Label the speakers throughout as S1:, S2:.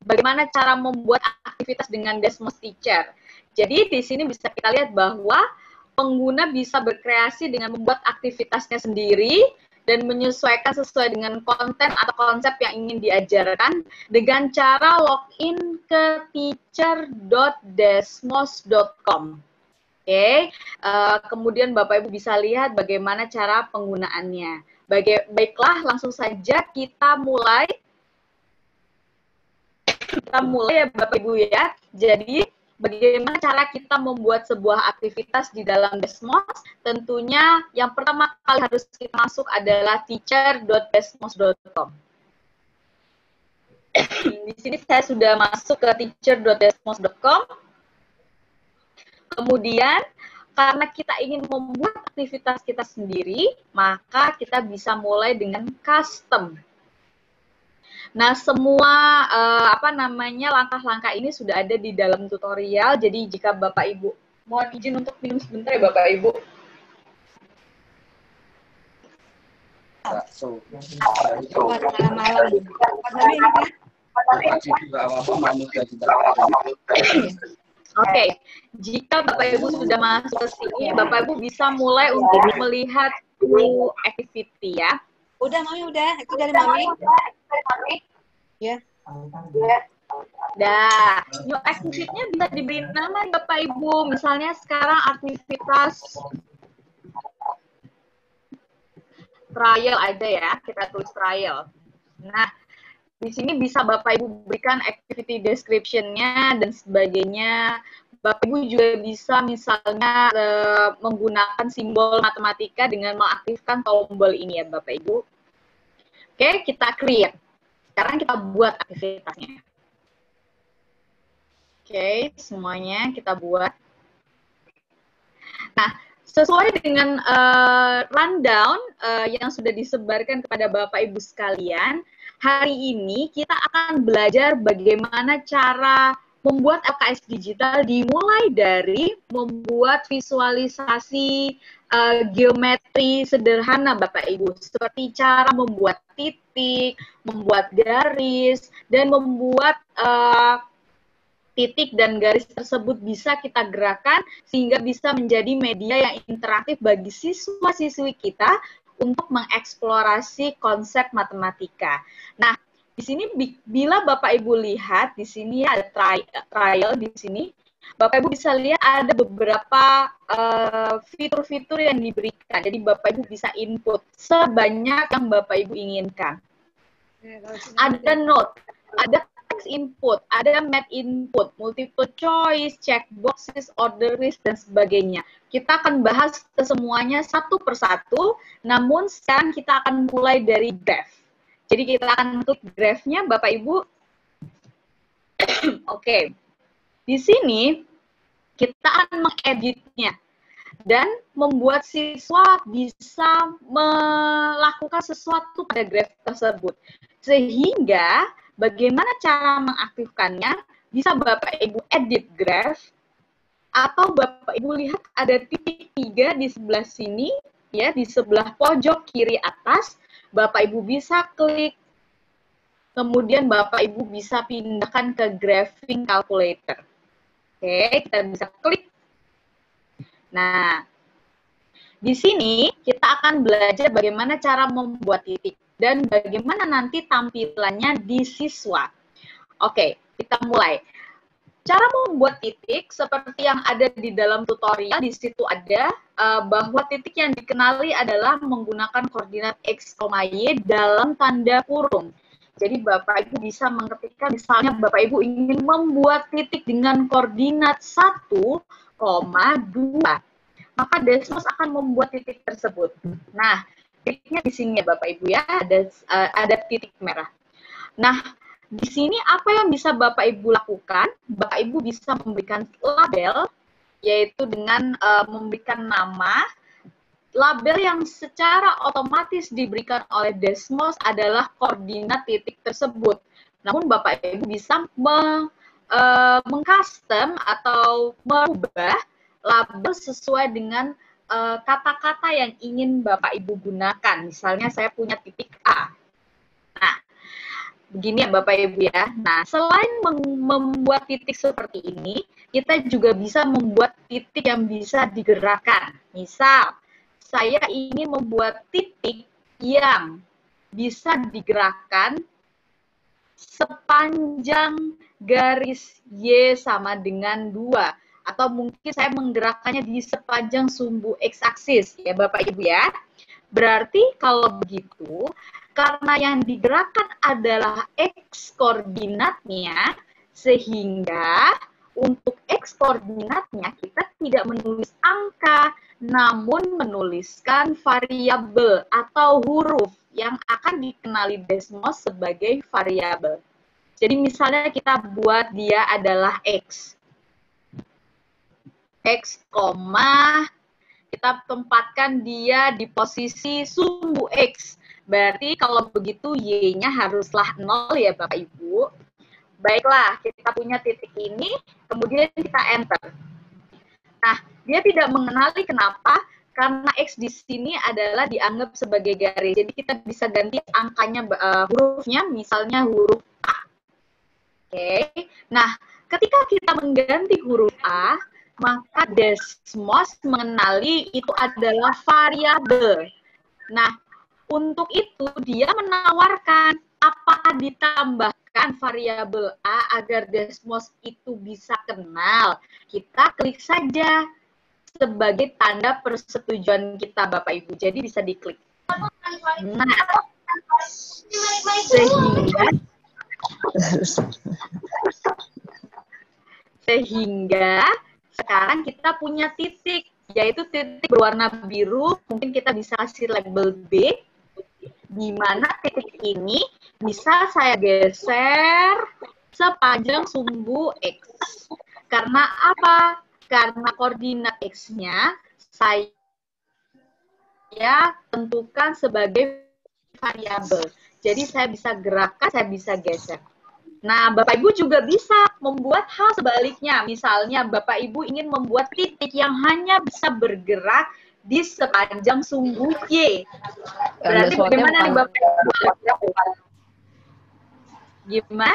S1: bagaimana cara membuat aktivitas dengan Desmos Teacher. Jadi di sini bisa kita lihat bahwa pengguna bisa berkreasi dengan membuat aktivitasnya sendiri dan menyesuaikan sesuai dengan konten atau konsep yang ingin diajarkan dengan cara login ke teacher.desmos.com. Oke, kemudian Bapak Ibu bisa lihat bagaimana cara penggunaannya. Baiklah, langsung saja kita mulai. Ya Bapak Ibu ya. Jadi bagaimana cara kita membuat sebuah aktivitas di dalam Desmos? Tentunya yang pertama kali harus kita masuk adalah teacher.desmos.com. Di sini saya sudah masuk ke teacher.desmos.com. Kemudian karena kita ingin membuat aktivitas kita sendiri, maka kita bisa mulai dengan custom. Nah, semua langkah-langkah ini sudah ada di dalam tutorial. Jadi jika Bapak Ibu mohon izin untuk minum sebentar ya Bapak Ibu. Oke, jika Bapak Ibu sudah masuk ke sini, Bapak Ibu bisa mulai untuk melihat new activity ya.
S2: Udah, Mami, udah. Itu dari Mami. Ya.
S1: Dah, new activity-nya bisa diberi nama Bapak Ibu. Misalnya sekarang aktivitas trial aja ya, kita tulis trial. Nah, di sini bisa Bapak Ibu berikan activity description-nya dan sebagainya. Bapak Ibu juga bisa misalnya menggunakan simbol matematika dengan mengaktifkan tombol ini ya Bapak Ibu. Oke, kita create. Sekarang kita buat aktivitasnya. Oke, semuanya kita buat. Nah, sesuai dengan rundown yang sudah disebarkan kepada Bapak Ibu sekalian, hari ini kita akan belajar bagaimana cara membuat LKS digital dimulai dari membuat visualisasi geometri sederhana Bapak Ibu, seperti cara membuat titik, membuat garis, dan membuat titik dan garis tersebut bisa kita gerakan sehingga bisa menjadi media yang interaktif bagi siswa-siswi kita untuk mengeksplorasi konsep matematika. Nah, di sini bila Bapak Ibu lihat di sini ada trial di sini, Bapak Ibu bisa lihat ada beberapa fitur-fitur yang diberikan. Jadi Bapak Ibu bisa input sebanyak yang Bapak Ibu inginkan. Ada note, ada text input, ada math input, multiple choice, checkboxes, order list, dan sebagainya. Kita akan bahas kesemuanya satu persatu, namun sekarang kita akan mulai dari graph. Jadi kita akan klik graph-nya, Bapak Ibu. Oke. Di sini kita akan mengeditnya dan membuat siswa bisa melakukan sesuatu pada graph tersebut. Sehingga bagaimana cara mengaktifkannya, bisa Bapak Ibu edit graph, atau Bapak Ibu lihat ada titik 3 di sebelah sini, ya, di sebelah pojok kiri atas, Bapak Ibu bisa klik, kemudian Bapak Ibu bisa pindahkan ke graphing calculator. Oke, kita bisa klik. Nah, di sini kita akan belajar bagaimana cara membuat titik dan bagaimana nanti tampilannya di siswa. Oke, kita mulai. Cara membuat titik seperti yang ada di dalam tutorial, di situ ada bahwa titik yang dikenali adalah menggunakan koordinat X, Y dalam tanda kurung. Jadi Bapak Ibu bisa mengetikkan, misalnya Bapak Ibu ingin membuat titik dengan koordinat 1, 2. Maka Desmos akan membuat titik tersebut. Nah, titiknya di sini ya Bapak Ibu ya, ada titik merah. Nah, di sini apa yang bisa Bapak Ibu lakukan? Bapak Ibu bisa memberikan label, yaitu dengan memberikan nama. Label yang secara otomatis diberikan oleh Desmos adalah koordinat titik tersebut. Namun Bapak Ibu bisa mengcustom atau merubah label sesuai dengan kata-kata yang ingin Bapak Ibu gunakan. Misalnya saya punya titik A. Nah, Begini ya Bapak Ibu ya. Nah, selain membuat titik seperti ini, kita juga bisa membuat titik yang bisa digerakkan. Misal, saya ingin membuat titik yang bisa digerakkan sepanjang garis Y sama dengan 2. Atau mungkin saya menggerakkannya di sepanjang sumbu X-aksis ya Bapak Ibu ya. Berarti kalau begitu, karena yang digerakkan adalah X koordinatnya, sehingga untuk X koordinatnya kita tidak menulis angka, namun menuliskan variabel atau huruf yang akan dikenali Desmos sebagai variabel. Jadi misalnya kita buat dia adalah X. X, kita tempatkan dia di posisi sumbu X. Berarti kalau begitu Y-nya haruslah 0 ya Bapak Ibu. Baiklah, kita punya titik ini, kemudian kita enter. Nah, dia tidak mengenali kenapa, karena X di sini adalah dianggap sebagai garis. Jadi kita bisa ganti angkanya, hurufnya, misalnya huruf A. Oke, nah ketika kita mengganti huruf A, maka Desmos mengenali itu adalah variabel. Nah, untuk itu dia menawarkan apakah ditambahkan variabel A agar Desmos itu bisa kenal. Kita klik saja sebagai tanda persetujuan kita Bapak Ibu. Jadi bisa diklik. Nah, sehingga sekarang kita punya titik, yaitu titik berwarna biru. Mungkin kita bisa kasih label B, di mana titik ini bisa saya geser sepanjang sumbu X. Karena apa? Karena koordinat X-nya saya tentukan sebagai variabel. Jadi saya bisa gerakkan, saya bisa geser. Nah, Bapak Ibu juga bisa membuat hal sebaliknya. Misalnya, Bapak Ibu ingin membuat titik yang hanya bisa bergerak di sepanjang sumbu Y. Berarti bagaimana nih Bapak Ibu? Gimana?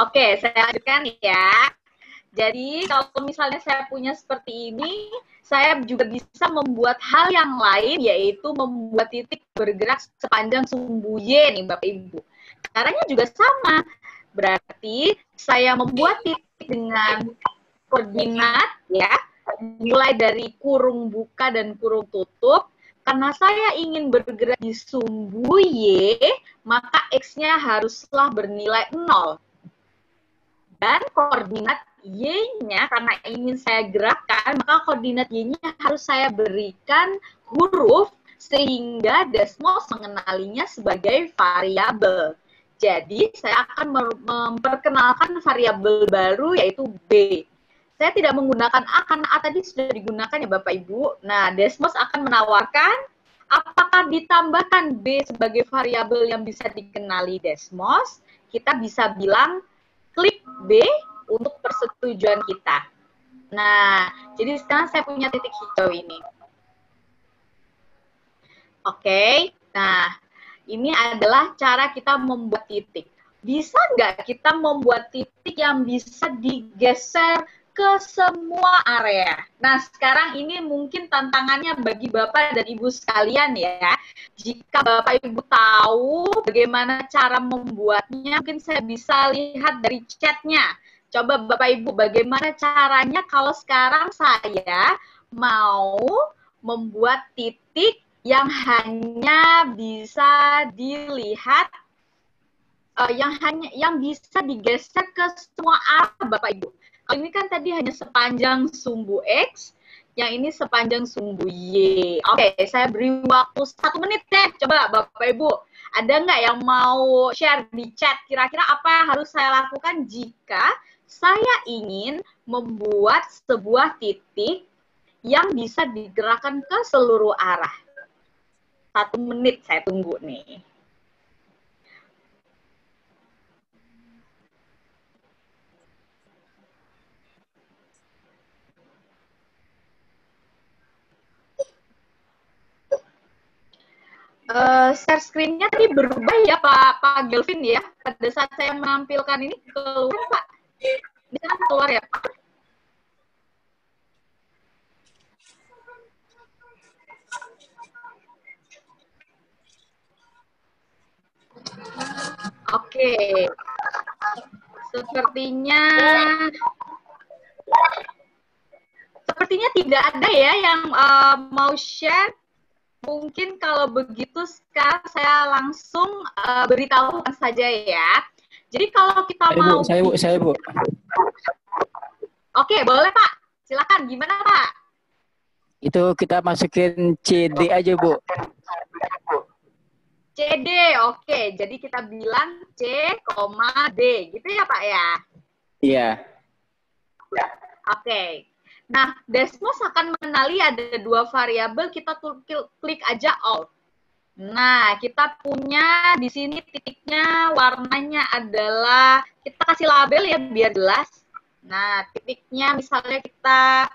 S1: Oke, saya lanjutkan ya. Jadi, kalau misalnya saya punya seperti ini, saya juga bisa membuat hal yang lain, yaitu membuat titik bergerak sepanjang sumbu Y nih, Bapak Ibu. Caranya juga sama. Berarti, saya membuat titik dengan koordinat, ya, mulai dari kurung buka dan kurung tutup. Karena saya ingin bergerak di sumbu Y, maka X-nya haruslah bernilai 0. Dan koordinat Y-nya, karena ingin saya gerakkan, maka koordinat Y-nya harus saya berikan huruf, sehingga Desmos mengenalinya sebagai variabel. Jadi, saya akan memperkenalkan variabel baru, yaitu B. Saya tidak menggunakan A, karena A tadi sudah digunakan ya Bapak Ibu. Nah, Desmos akan menawarkan, apakah ditambahkan B sebagai variabel yang bisa dikenali Desmos, kita bisa bilang, klik B untuk persetujuan kita. Nah, jadi sekarang saya punya titik hijau ini. Oke, nah ini adalah cara kita membuat titik. Bisa nggak kita membuat titik yang bisa digeser ke semua area? Nah, sekarang ini mungkin tantangannya bagi Bapak dan Ibu sekalian ya. Jika Bapak Ibu tahu bagaimana cara membuatnya, mungkin saya bisa lihat dari chatnya. Coba Bapak Ibu, bagaimana caranya kalau sekarang saya mau membuat titik yang hanya bisa dilihat, yang bisa digeser ke semua arah Bapak Ibu. Kalau ini kan tadi hanya sepanjang sumbu X, yang ini sepanjang sumbu Y. Oke, saya beri waktu 1 menit deh. Coba Bapak Ibu, ada nggak yang mau share di chat? Kira-kira apa yang harus saya lakukan jika saya ingin membuat sebuah titik yang bisa digerakkan ke seluruh arah? 1 menit saya tunggu nih. Share screen-nya tadi berubah ya Pak Gelvin ya. Pada saat saya menampilkan ini keluar Pak. Bisa keluar ya Pak? Oke. Sepertinya tidak ada ya yang mau share. Mungkin kalau begitu sekarang saya langsung beritahukan saja ya. Jadi kalau kita mau...
S3: Saya, Bu.
S1: Oke, boleh Pak. Silakan, gimana Pak?
S3: Itu kita masukin CD aja, Bu.
S1: CD, oke. Jadi kita bilang C, D. Gitu ya Pak ya?
S3: Iya.
S1: Oke. Nah, Desmos akan mengenali ada dua variabel, kita klik aja Alt. Nah, kita punya di sini titiknya, warnanya adalah, kita kasih label ya biar jelas. Nah, titiknya misalnya kita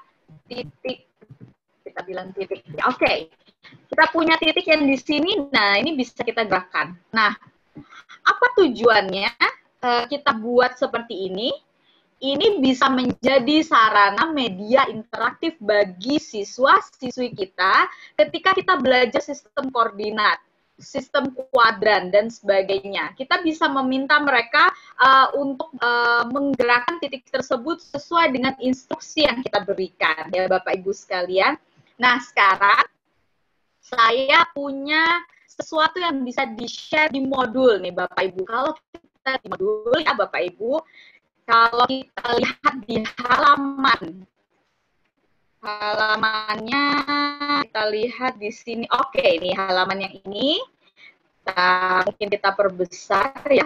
S1: bilang titik. Oke. Kita punya titik yang di sini, nah ini bisa kita gerakkan. Nah, apa tujuannya kita buat seperti ini? Ini bisa menjadi sarana media interaktif bagi siswa-siswi kita ketika kita belajar sistem koordinat, sistem kuadran, dan sebagainya. Kita bisa meminta mereka untuk menggerakkan titik tersebut sesuai dengan instruksi yang kita berikan, ya Bapak Ibu sekalian. Nah, sekarang saya punya sesuatu yang bisa di-share di modul nih Bapak Ibu. Kalau kita di modul ya Bapak Ibu, kalau kita lihat di halamannya, kita lihat di sini. Oke, ini halaman yang ini. Mungkin kita perbesar ya.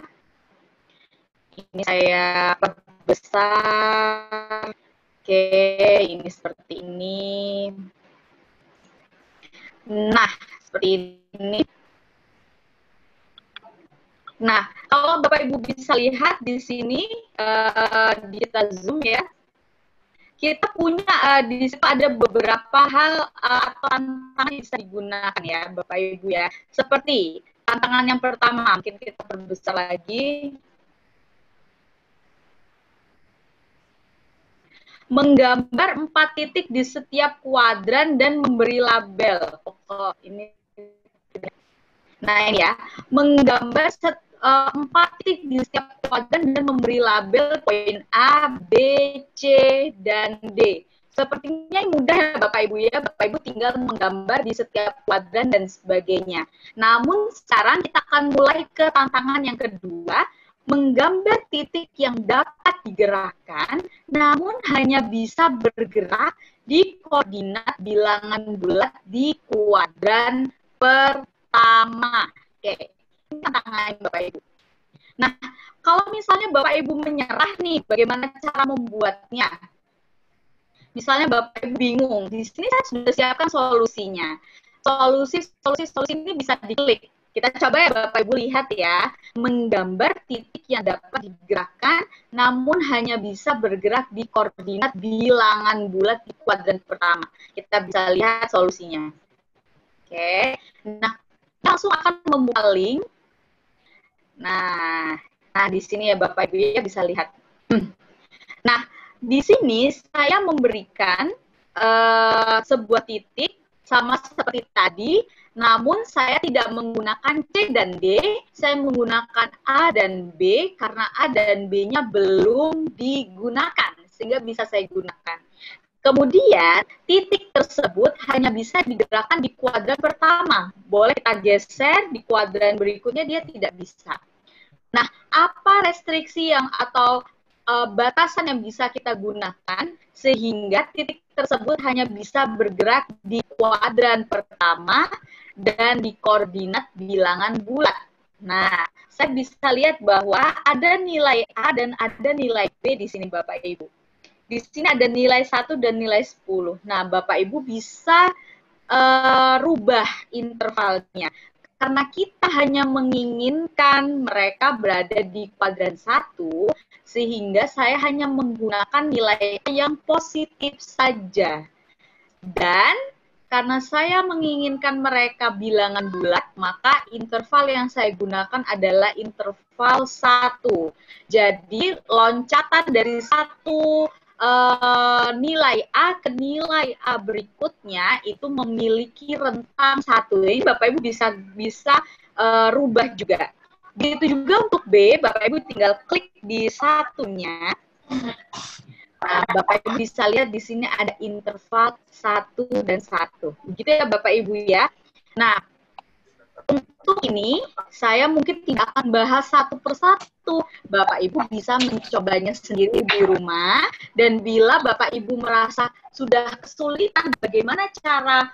S1: Ini saya perbesar. Oke, ini seperti ini. Nah, seperti ini. Nah, kalau Bapak Ibu bisa lihat di sini, kita zoom ya. Kita punya di situ ada beberapa hal atau tantangan yang bisa digunakan ya Bapak Ibu ya. Seperti tantangan yang pertama, mungkin kita perbesar lagi. Menggambar 4 titik di setiap kuadran dan memberi label. Oh, ini. Nah ini ya, menggambar 4 titik di setiap kuadran dan memberi label poin A, B, C, dan D. Sepertinya mudah ya Bapak Ibu ya, Bapak Ibu tinggal menggambar di setiap kuadran dan sebagainya. Namun sekarang kita akan mulai ke tantangan yang kedua, menggambar titik yang dapat digerakkan, namun hanya bisa bergerak di koordinat bilangan bulat di kuadran pertama. Oke, ini tantangan Bapak Ibu. Nah, kalau misalnya Bapak Ibu menyerah nih, bagaimana cara membuatnya? Misalnya Bapak Ibu bingung, di sini saya sudah siapkan solusinya. Solusi ini bisa diklik. Kita coba ya Bapak Ibu lihat ya, menggambar titik yang dapat digerakkan, namun hanya bisa bergerak di koordinat bilangan bulat di kuadran pertama. Kita bisa lihat solusinya. Oke, nah langsung akan membuka link. Nah di sini ya Bapak Ibu ya bisa lihat. Nah, di sini saya memberikan sebuah titik sama seperti tadi, namun saya tidak menggunakan C dan D, saya menggunakan A dan B karena A dan B-nya belum digunakan, sehingga bisa saya gunakan. Kemudian, titik tersebut hanya bisa digerakkan di kuadran pertama. Boleh kita geser di kuadran berikutnya, dia tidak bisa. Nah, apa restriksi yang atau batasan yang bisa kita gunakan sehingga titik tersebut hanya bisa bergerak di kuadran pertama dan di koordinat bilangan bulat. Nah, saya bisa lihat bahwa ada nilai A dan ada nilai B di sini Bapak Ibu. Di sini ada nilai 1 dan nilai 10. Nah, Bapak Ibu bisa rubah intervalnya. Karena kita hanya menginginkan mereka berada di kuadran 1, sehingga saya hanya menggunakan nilai yang positif saja. Dan Karena saya menginginkan mereka bilangan bulat, maka interval yang saya gunakan adalah interval 1. Jadi loncatan dari satu nilai A ke nilai A berikutnya itu memiliki rentang 1. Ini Bapak Ibu bisa rubah juga. Begitu juga untuk B, Bapak Ibu tinggal klik di satunya. Nah, Bapak Ibu bisa lihat di sini ada interval 1 dan 1. Begitu ya Bapak Ibu ya. Nah, untuk ini saya mungkin tidak akan bahas satu persatu. Bapak Ibu bisa mencobanya sendiri di rumah, dan bila Bapak Ibu merasa sudah kesulitan bagaimana cara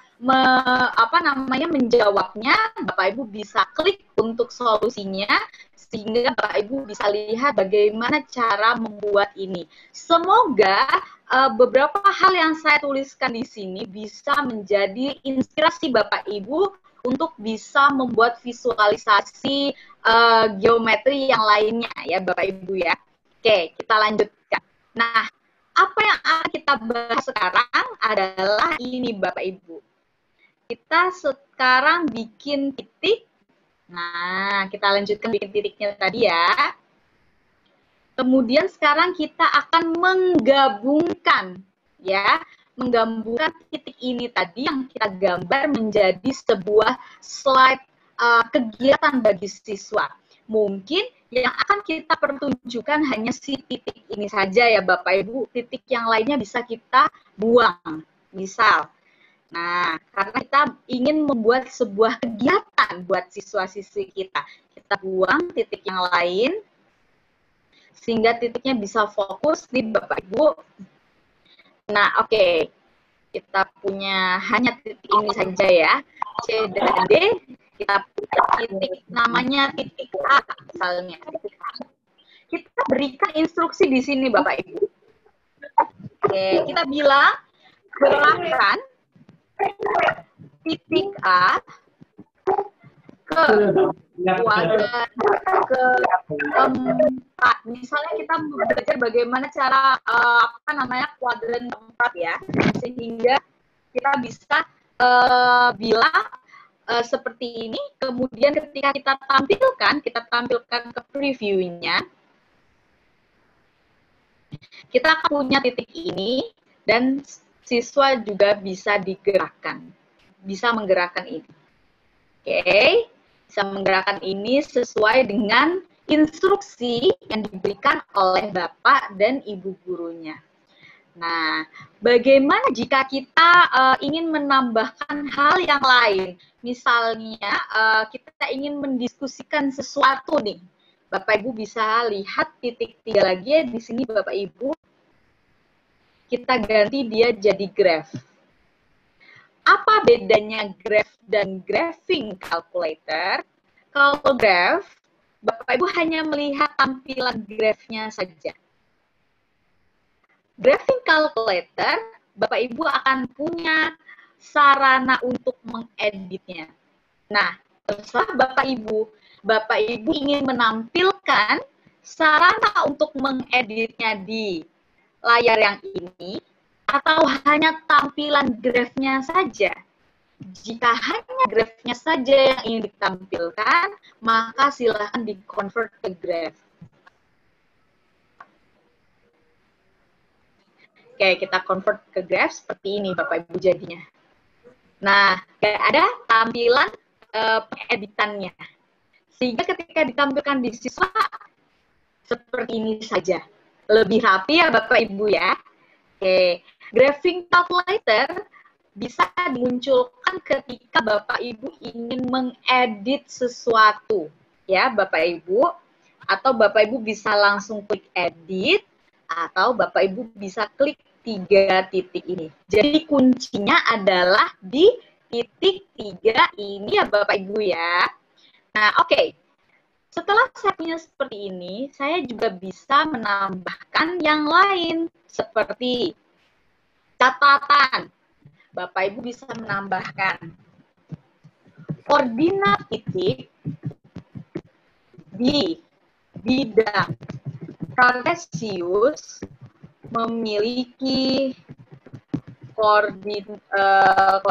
S1: menjawabnya, Bapak Ibu bisa klik untuk solusinya sehingga Bapak Ibu bisa lihat bagaimana cara membuat ini. Semoga beberapa hal yang saya tuliskan di sini bisa menjadi inspirasi Bapak Ibu untuk bisa membuat visualisasi geometri yang lainnya ya Bapak Ibu ya. Oke, kita lanjutkan. Nah, apa yang akan kita bahas sekarang adalah ini Bapak Ibu. Kita sekarang bikin titik. Nah, kita lanjutkan bikin titiknya tadi ya. Kemudian sekarang kita akan menggabungkan ya. Menggabungkan titik ini tadi yang kita gambar menjadi sebuah slide kegiatan bagi siswa. Mungkin yang akan kita pertunjukkan hanya si titik ini saja ya Bapak Ibu. Titik yang lainnya bisa kita buang. Misal, nah, karena kita ingin membuat sebuah kegiatan buat siswa-siswi kita. Kita buang titik yang lain, sehingga titiknya bisa fokus di Bapak Ibu. Nah, oke. Kita punya hanya titik ini saja ya. C dan D, kita punya titik namanya titik A, misalnya. Kita berikan instruksi di sini, Bapak Ibu. Oke, kita bilang, gerakan titik A ke kuadran keempat. Misalnya kita belajar bagaimana cara kuadran keempat ya, sehingga kita bisa bilang seperti ini. Kemudian ketika kita tampilkan ke previewnya, kita akan punya titik ini dan siswa juga bisa menggerakkan ini. Oke, bisa menggerakkan ini sesuai dengan instruksi yang diberikan oleh Bapak dan Ibu gurunya. Nah, bagaimana jika kita ingin menambahkan hal yang lain? Misalnya, kita ingin mendiskusikan sesuatu nih. Bapak Ibu bisa lihat titik 3 lagi ya di sini Bapak Ibu. Kita ganti dia jadi graph. Apa bedanya graph dan graphing calculator? Kalau graph, Bapak Ibu hanya melihat tampilan graphnya saja. Graphing calculator, Bapak Ibu akan punya sarana untuk mengeditnya. Nah, terserah Bapak Ibu. Bapak Ibu ingin menampilkan sarana untuk mengeditnya di layar yang ini, atau hanya tampilan grafnya saja. Jika hanya grafnya saja yang ingin ditampilkan, maka silakan di-convert ke graph. Oke, kita convert ke graph seperti ini Bapak Ibu jadinya. Nah, ada tampilan pengeditannya. Sehingga ketika ditampilkan di siswa, seperti ini saja. Lebih rapi ya Bapak Ibu ya. Oke, graphing calculator bisa dimunculkan ketika Bapak Ibu ingin mengedit sesuatu. Ya Bapak Ibu. Atau Bapak Ibu bisa langsung klik edit. Atau Bapak Ibu bisa klik 3 titik ini. Jadi kuncinya adalah di titik 3 ini ya Bapak Ibu ya. Nah, oke. Setelah saya punya seperti ini, saya juga bisa menambahkan yang lain. Seperti catatan. Bapak Ibu bisa menambahkan koordinat titik di bidang kartesius memiliki koordinat,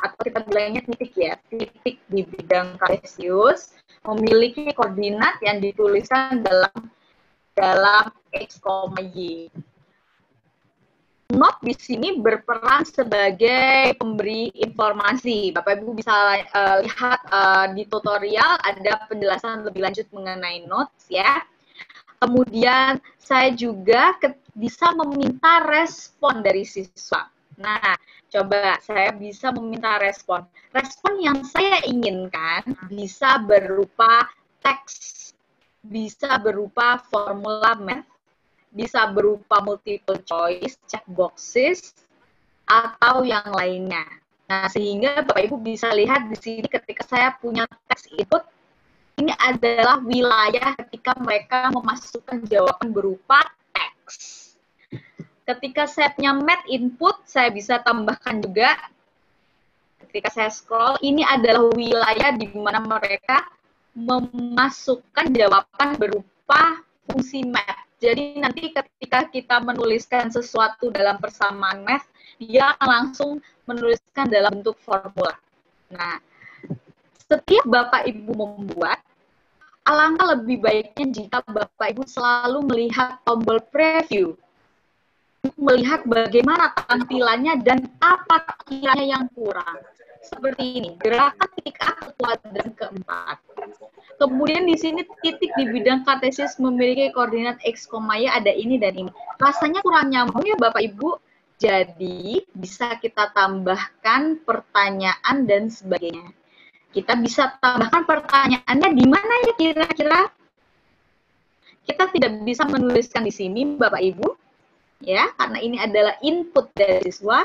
S1: atau kita bilangnya titik ya, titik di bidang kartesius memiliki koordinat yang dituliskan dalam X, Y. Not di sini berperan sebagai pemberi informasi. Bapak Ibu bisa lihat di tutorial ada penjelasan lebih lanjut mengenai notes ya. Kemudian saya juga bisa meminta respon dari siswa. Nah, coba saya bisa meminta respon. Respon yang saya inginkan bisa berupa teks, bisa berupa formula math, bisa berupa multiple choice, check boxes, atau yang lainnya. Nah, sehingga Bapak Ibu bisa lihat di sini ketika saya punya teks input, ini adalah wilayah ketika mereka memasukkan jawaban berupa teks. Ketika saya punya math input, saya bisa tambahkan juga, ketika saya scroll, ini adalah wilayah di mana mereka memasukkan jawaban berupa fungsi math. Jadi nanti ketika kita menuliskan sesuatu dalam persamaan math, dia akan langsung menuliskan dalam bentuk formula. Nah, setiap Bapak Ibu membuat, alangkah lebih baiknya jika Bapak Ibu selalu melihat tombol preview, melihat bagaimana tampilannya dan apa kiranya yang kurang. Seperti ini, gerakan titik A ke kuadran keempat. Kemudian di sini titik di bidang kartesius memiliki koordinat X, Y, ada ini dan ini. Rasanya kurang nyambung ya Bapak Ibu. Jadi bisa kita tambahkan pertanyaan dan sebagainya. Kita bisa tambahkan pertanyaannya di mana ya kira-kira? Kita tidak bisa menuliskan di sini Bapak Ibu, ya, karena ini adalah input dari siswa.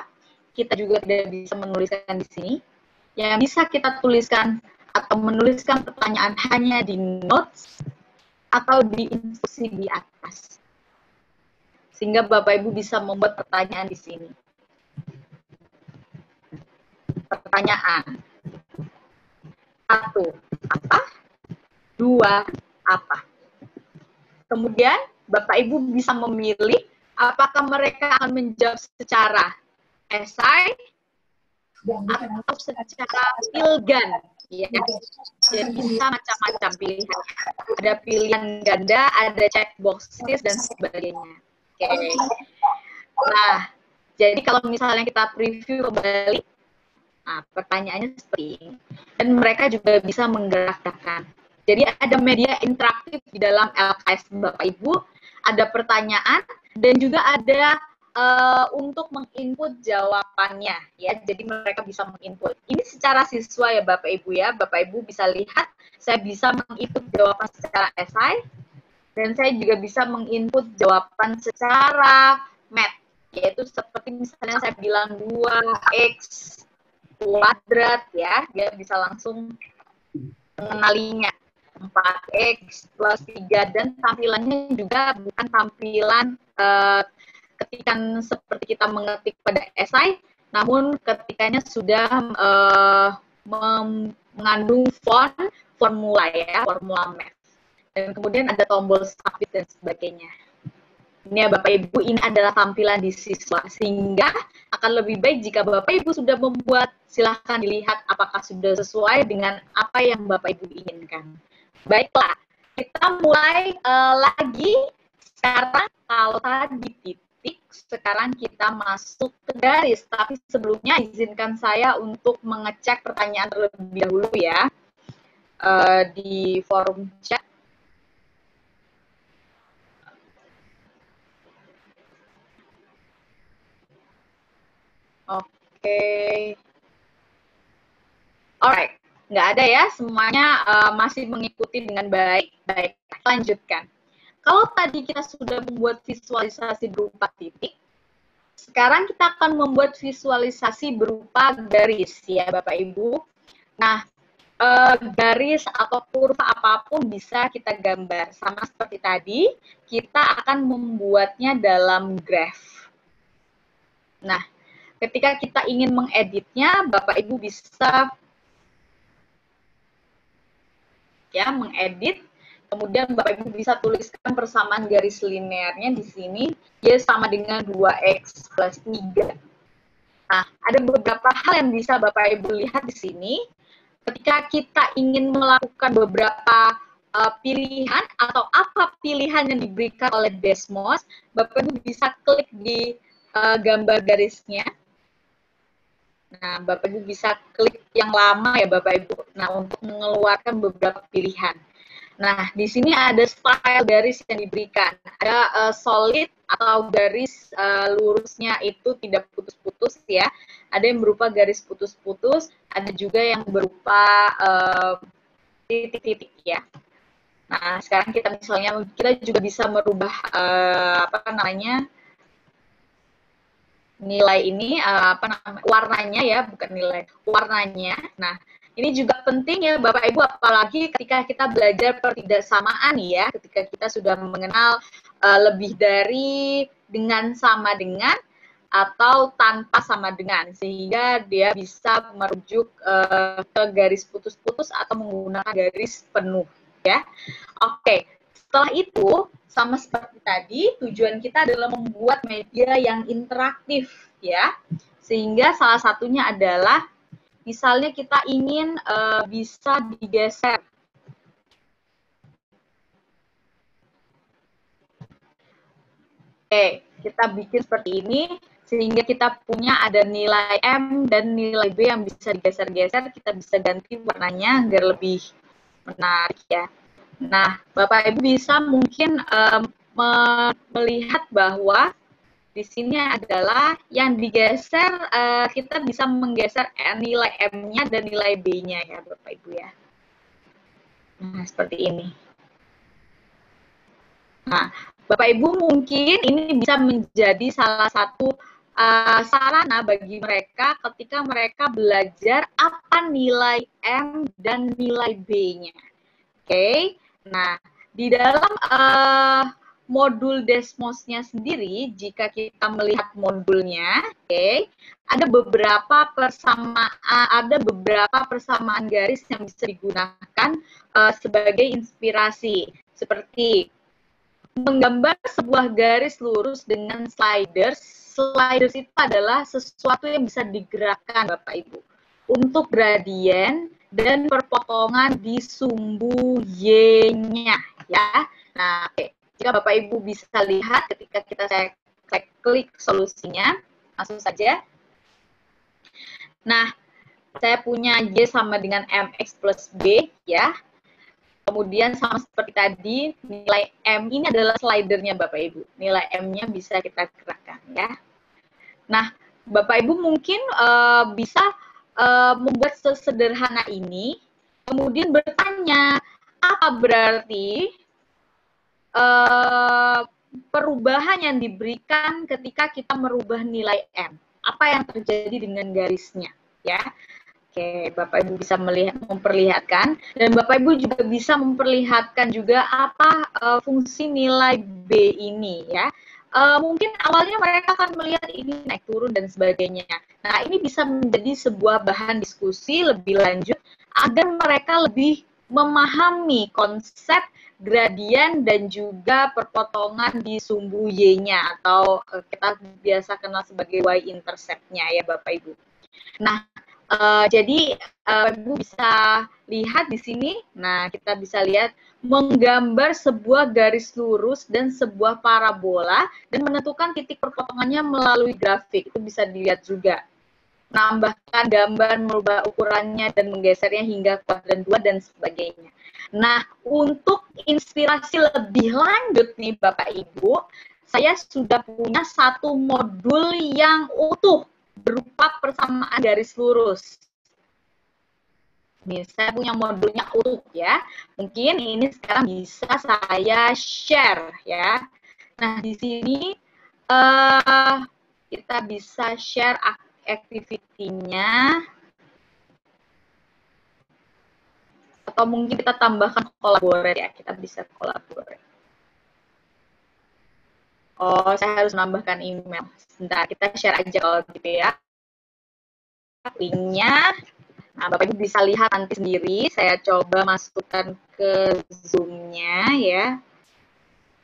S1: Kita juga tidak bisa menuliskan di sini. Yang bisa kita tuliskan atau menuliskan pertanyaan hanya di notes atau di instruksi di atas. Sehingga Bapak Ibu bisa membuat pertanyaan di sini. Pertanyaan. 1, apa? 2, apa? Kemudian Bapak Ibu bisa memilih apakah mereka akan menjawab secara esai atau secara pilgan. Ya, jadi bisa macam-macam pilihan. Ada pilihan ganda, ada check boxes dan sebagainya. Oke. Nah, jadi kalau misalnya kita preview kembali, nah, pertanyaannya seperti ini. Dan mereka juga bisa menggerakkan. Jadi ada media interaktif di dalam LKS Bapak Ibu, ada pertanyaan dan juga ada untuk menginput jawabannya ya. Jadi mereka bisa menginput. Ini secara siswa ya Bapak Ibu ya. Bapak Ibu bisa lihat saya bisa menginput jawaban secara esai dan saya juga bisa menginput jawaban secara math, yaitu seperti misalnya saya bilang 2x kuadrat ya, dia bisa langsung mengenalinya 4x plus 3 dan tampilannya juga bukan tampilan ketikan seperti kita mengetik pada esai, namun ketikanya sudah mengandung formula ya, formula math. Dan kemudian ada tombol submit dan sebagainya. Ini ya Bapak Ibu, ini adalah tampilan di siswa, sehingga akan lebih baik jika Bapak Ibu sudah membuat, silahkan dilihat apakah sudah sesuai dengan apa yang Bapak Ibu inginkan. Baiklah, kita mulai lagi. Sekarang kalau tadi titik, sekarang kita masuk ke garis. Tapi sebelumnya izinkan saya untuk mengecek pertanyaan terlebih dahulu ya di forum chat. Oke. Alright, nggak ada ya, semuanya masih mengikuti dengan baik. Baik, lanjutkan. Kalau tadi kita sudah membuat visualisasi berupa titik, sekarang kita akan membuat visualisasi berupa garis ya Bapak Ibu. Nah, garis atau kurva apapun bisa kita gambar. Sama seperti tadi, kita akan membuatnya dalam graph. Nah, ketika kita ingin mengeditnya, Bapak Ibu bisa ya mengedit Kemudian Bapak Ibu bisa tuliskan persamaan garis linearnya di sini, Y sama dengan 2X plus 3. Nah, ada beberapa hal yang bisa Bapak Ibu lihat di sini. Ketika kita ingin melakukan beberapa pilihan atau apa pilihan yang diberikan oleh Desmos, Bapak Ibu bisa klik di gambar garisnya. Nah, Bapak Ibu bisa klik yang lama ya Bapak Ibu. Nah, untuk mengeluarkan beberapa pilihan. Nah, di sini ada style garis yang diberikan. Ada solid atau garis lurusnya itu tidak putus-putus ya. Ada yang berupa garis putus-putus, ada juga yang berupa titik-titik ya. Nah, sekarang kita misalnya kita juga bisa merubah nilai ini warnanya ya, bukan nilai, warnanya. Nah, ini juga penting ya Bapak Ibu, apalagi ketika kita belajar pertidaksamaan ya, ketika kita sudah mengenal lebih dari dengan sama dengan atau tanpa sama dengan, sehingga dia bisa merujuk ke garis putus-putus atau menggunakan garis penuh ya. Oke, setelah itu sama seperti tadi, tujuan kita adalah membuat media yang interaktif ya, sehingga salah satunya adalah misalnya kita ingin bisa digeser. Oke, kita bikin seperti ini sehingga kita punya ada nilai M dan nilai B yang bisa digeser-geser, kita bisa ganti warnanya agar lebih menarik ya. Nah, Bapak Ibu bisa mungkin melihat bahwa di sini adalah yang digeser, kita bisa menggeser nilai M-nya dan nilai B-nya ya Bapak Ibu ya. Nah, seperti ini. Nah, Bapak Ibu mungkin ini bisa menjadi salah satu sarana bagi mereka ketika mereka belajar apa nilai M dan nilai B-nya. Oke, nah di dalam modul Desmos-nya sendiri, jika kita melihat modulnya, ada beberapa persamaan garis yang bisa digunakan sebagai inspirasi, seperti menggambar sebuah garis lurus dengan sliders. Sliders itu adalah sesuatu yang bisa digerakkan, Bapak Ibu, untuk gradien dan perpotongan di sumbu Y-nya ya. Nah, jika Bapak Ibu bisa lihat ketika saya klik solusinya, langsung saja. Nah, saya punya Y sama dengan MX plus B ya. Kemudian sama seperti tadi, nilai M ini adalah slidernya Bapak Ibu. Nilai M-nya bisa kita gerakkan ya. Nah, Bapak Ibu mungkin bisa membuat sesederhana ini, kemudian bertanya, apa berarti perubahan yang diberikan ketika kita merubah nilai M? Apa yang terjadi dengan garisnya? Ya, oke, Bapak Ibu bisa memperlihatkan, dan Bapak Ibu juga bisa memperlihatkan juga apa fungsi nilai B ini ya. Mungkin awalnya mereka akan melihat ini naik turun dan sebagainya. Nah, ini bisa menjadi sebuah bahan diskusi lebih lanjut agar mereka lebih memahami konsep gradien dan juga perpotongan di sumbu Y-nya atau kita biasa kenal sebagai Y-intercept-nya ya Bapak Ibu. Nah, jadi Ibu bisa lihat di sini. Nah, kita bisa lihat menggambar sebuah garis lurus dan sebuah parabola dan menentukan titik perpotongannya melalui grafik. Itu bisa dilihat juga. Menambahkan gambar, merubah ukurannya dan menggesernya hingga kuadran 2 dan sebagainya. Nah, untuk inspirasi lebih lanjut nih Bapak Ibu, saya sudah punya satu modul yang utuh berupa persamaan garis lurus. Nih, saya punya modulnya utuh ya. Mungkin ini sekarang bisa saya share ya. Nah, di sini kita bisa share activity-nya. Atau mungkin kita tambahkan collaborate ya. Kita bisa collaborate. Oh, saya harus menambahkan email. Sebentar, kita share aja kalau gitu ya. Linknya. Nah, Bapak Ibu bisa lihat nanti sendiri. Saya coba masukkan ke Zoom-nya ya.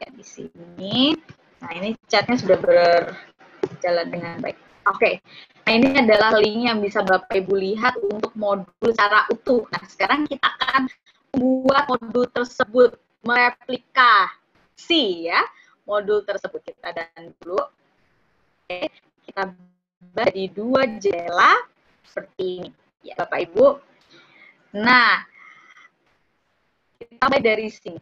S1: Ya, di sini. Nah, ini chatnya sudah berjalan dengan baik. Oke. Nah, ini adalah link yang bisa Bapak Ibu lihat untuk modul secara utuh. Nah, sekarang kita akan membuat modul tersebut, mereplikasi ya modul tersebut. Kita dan dulu. Oke, kita bagi dua jendela seperti ini. Ya, Bapak Ibu. Nah, kita mulai dari sini.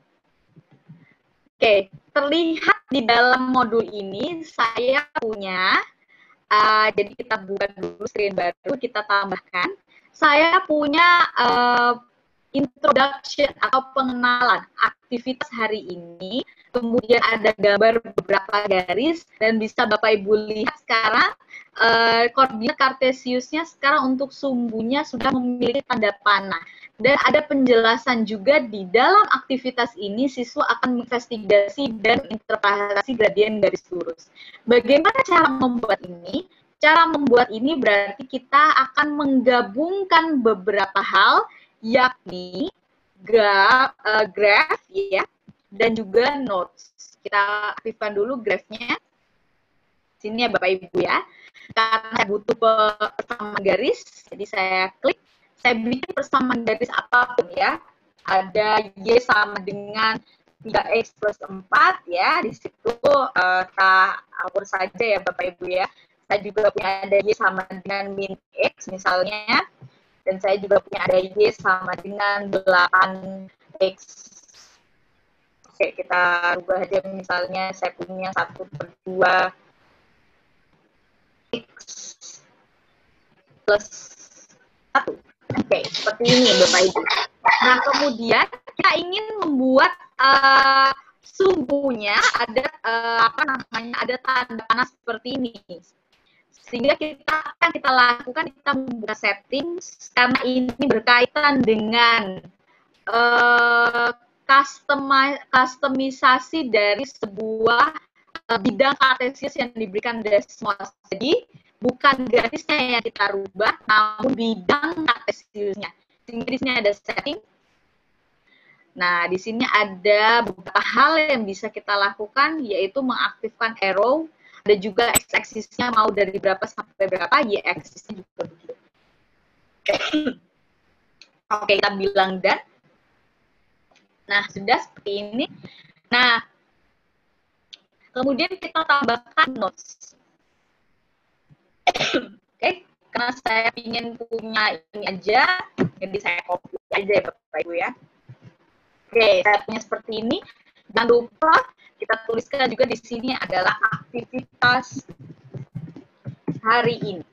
S1: Oke, terlihat di dalam modul ini saya punya, jadi kita buka dulu screen baru, kita tambahkan. Saya punya introduction atau pengenalan aktivitas hari ini, kemudian ada gambar beberapa garis, dan bisa Bapak Ibu lihat sekarang koordinat kartesiusnya sekarang untuk sumbunya sudah memiliki tanda panah. Dan ada penjelasan juga di dalam aktivitas ini siswa akan menginvestigasi dan interpretasi gradien garis lurus. Bagaimana cara membuat ini? Cara membuat ini berarti kita akan menggabungkan beberapa hal, yakni graph ya, dan juga notes. Kita aktifkan dulu grafnya. Sini ya Bapak Ibu ya. Karena saya butuh persamaan garis, jadi saya klik. Saya bikin persamaan garis apapun ya. Ada Y sama dengan 3X plus 4 ya. Di situ kita atur saja ya Bapak Ibu ya. Saya juga punya ada Y sama dengan min X misalnya. Dan saya juga punya ada Y sama dengan 8X. Oke, kita rubah aja misalnya saya punya 1/2 X plus 1. Oke, seperti ini Bapak Ibu. Nah, kemudian kita ingin membuat sumbunya ada ada tanda panah seperti ini. Sehingga kita lakukan, kita membuka settings karena ini berkaitan dengan customisasi dari sebuah bidang kartesius yang diberikan Desmos. Jadi bukan garisnya yang kita rubah, namun bidang kartesiusnya. Sehingga di sini ada setting. Nah, di sini ada beberapa hal yang bisa kita lakukan, yaitu mengaktifkan arrow. Ada juga x-axisnya mau dari berapa sampai berapa, y-axisnya juga begitu. Oke, kita bilang done. Nah, sudah seperti ini. Nah, kemudian kita tambahkan notes. Oke, karena saya ingin punya ini aja, jadi saya copy aja ya Bapak Ibu ya. Oke, saya punya seperti ini. Jangan lupa kita tuliskan juga di sini adalah aktivitas hari ini.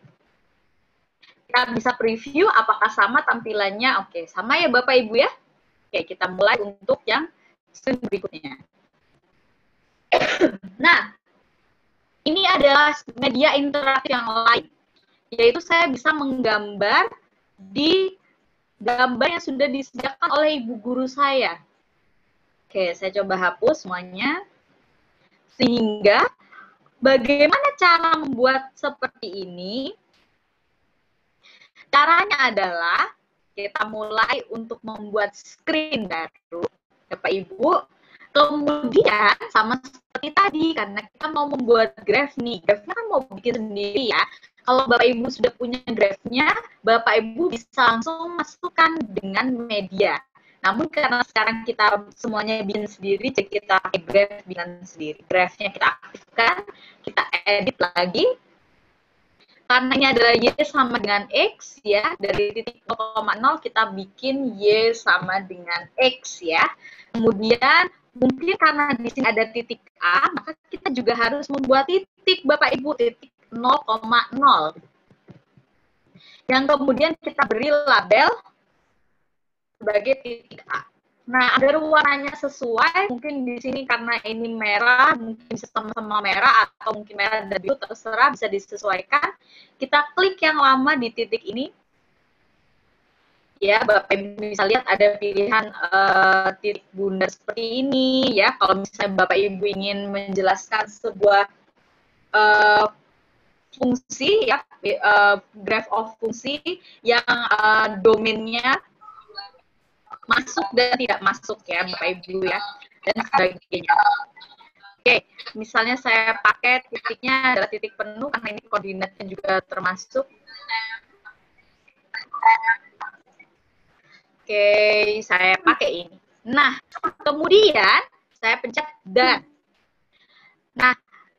S1: Kita bisa preview apakah sama tampilannya. Oke, sama ya Bapak Ibu ya. Oke, kita mulai untuk yang screen berikutnya. Nah, ini adalah media interaktif yang lain, yaitu saya bisa menggambar di gambar yang sudah disediakan oleh ibu guru saya. Oke, saya coba hapus semuanya. Sehingga, bagaimana cara membuat seperti ini? Caranya adalah, kita mulai untuk membuat screen baru, Bapak Ibu. Kemudian sama seperti tadi, karena kita mau membuat graph nih, graphnya kan mau bikin sendiri ya. Kalau Bapak Ibu sudah punya graphnya, Bapak Ibu bisa langsung masukkan dengan media. Namun karena sekarang kita semuanya bikin sendiri, jadi kita pakai graph bikin sendiri. Graphnya kita aktifkan, kita edit lagi. Karena ini adalah Y sama dengan X ya, dari titik 0,0 kita bikin Y sama dengan X ya. Kemudian mungkin karena di sini ada titik A, maka kita juga harus membuat titik Bapak Ibu, titik 0,0. Yang kemudian kita beri label sebagai titik A. Nah, agar warnanya sesuai, mungkin di sini karena ini merah, mungkin bisa sama-sama merah, atau mungkin merah dan biru, terserah, bisa disesuaikan. Kita klik yang lama di titik ini. Ya, Bapak Ibu bisa lihat ada pilihan titik bundar seperti ini. Ya, kalau misalnya Bapak Ibu ingin menjelaskan sebuah fungsi ya, graph of fungsi yang domainnya masuk dan tidak masuk ya Bapak Ibu ya, dan sebagainya. Oke, misalnya saya pakai titiknya adalah titik penuh karena ini koordinatnya juga termasuk. Oke, saya pakai ini. Nah, kemudian saya pencet done. Nah,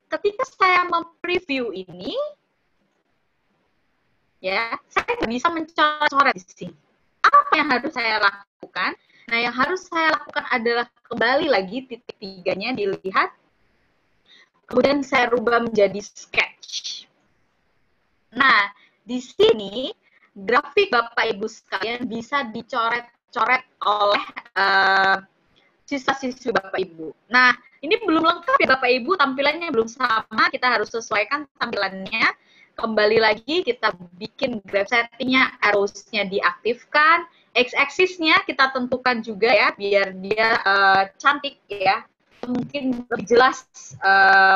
S1: ketika saya mempreview ini, ya, saya bisa mencoret di sini. Apa yang harus saya lakukan? Nah, yang harus saya lakukan adalah kembali lagi titik tiganya dilihat, kemudian saya rubah menjadi sketch. Nah, di sini grafik Bapak Ibu sekalian bisa dicoret-coret oleh siswa-siswi Bapak Ibu. Nah, ini belum lengkap ya Bapak Ibu, tampilannya belum sama, kita harus sesuaikan tampilannya. Kembali lagi kita bikin graph settingnya, arrows-nya diaktifkan, x-axis-nya kita tentukan juga ya, biar dia cantik ya. Mungkin lebih jelas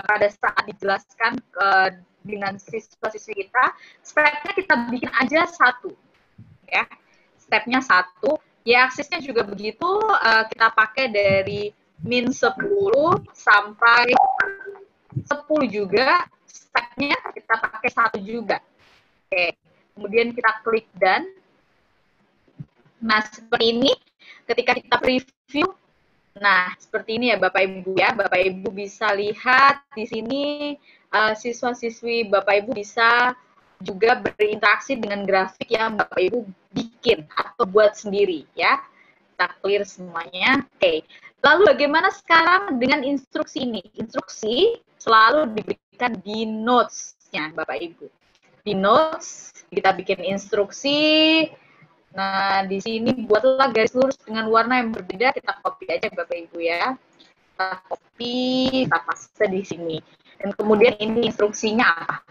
S1: pada saat dijelaskan dengan siswa-siswi kita. Stepnya kita bikin aja satu, ya. Stepnya satu. Ya, aksesnya juga begitu, kita pakai dari min 10 sampai 10 juga. Stepnya kita pakai satu juga. Oke, kemudian kita klik done. Nah, seperti ini, ketika kita preview, nah, seperti ini ya Bapak Ibu ya. Bapak Ibu bisa lihat di sini siswa-siswi Bapak Ibu bisa juga berinteraksi dengan grafik yang Bapak Ibu bikin atau buat sendiri ya. Kita clear semuanya. Oke. Lalu bagaimana sekarang dengan instruksi ini? Instruksi selalu diberikan di notes-nya Bapak Ibu. Di notes kita bikin instruksi. Nah, di sini buatlah garis lurus dengan warna yang berbeda, kita copy aja Bapak Ibu ya. Kita copy, kita paste di sini. Dan kemudian ini instruksinya apa?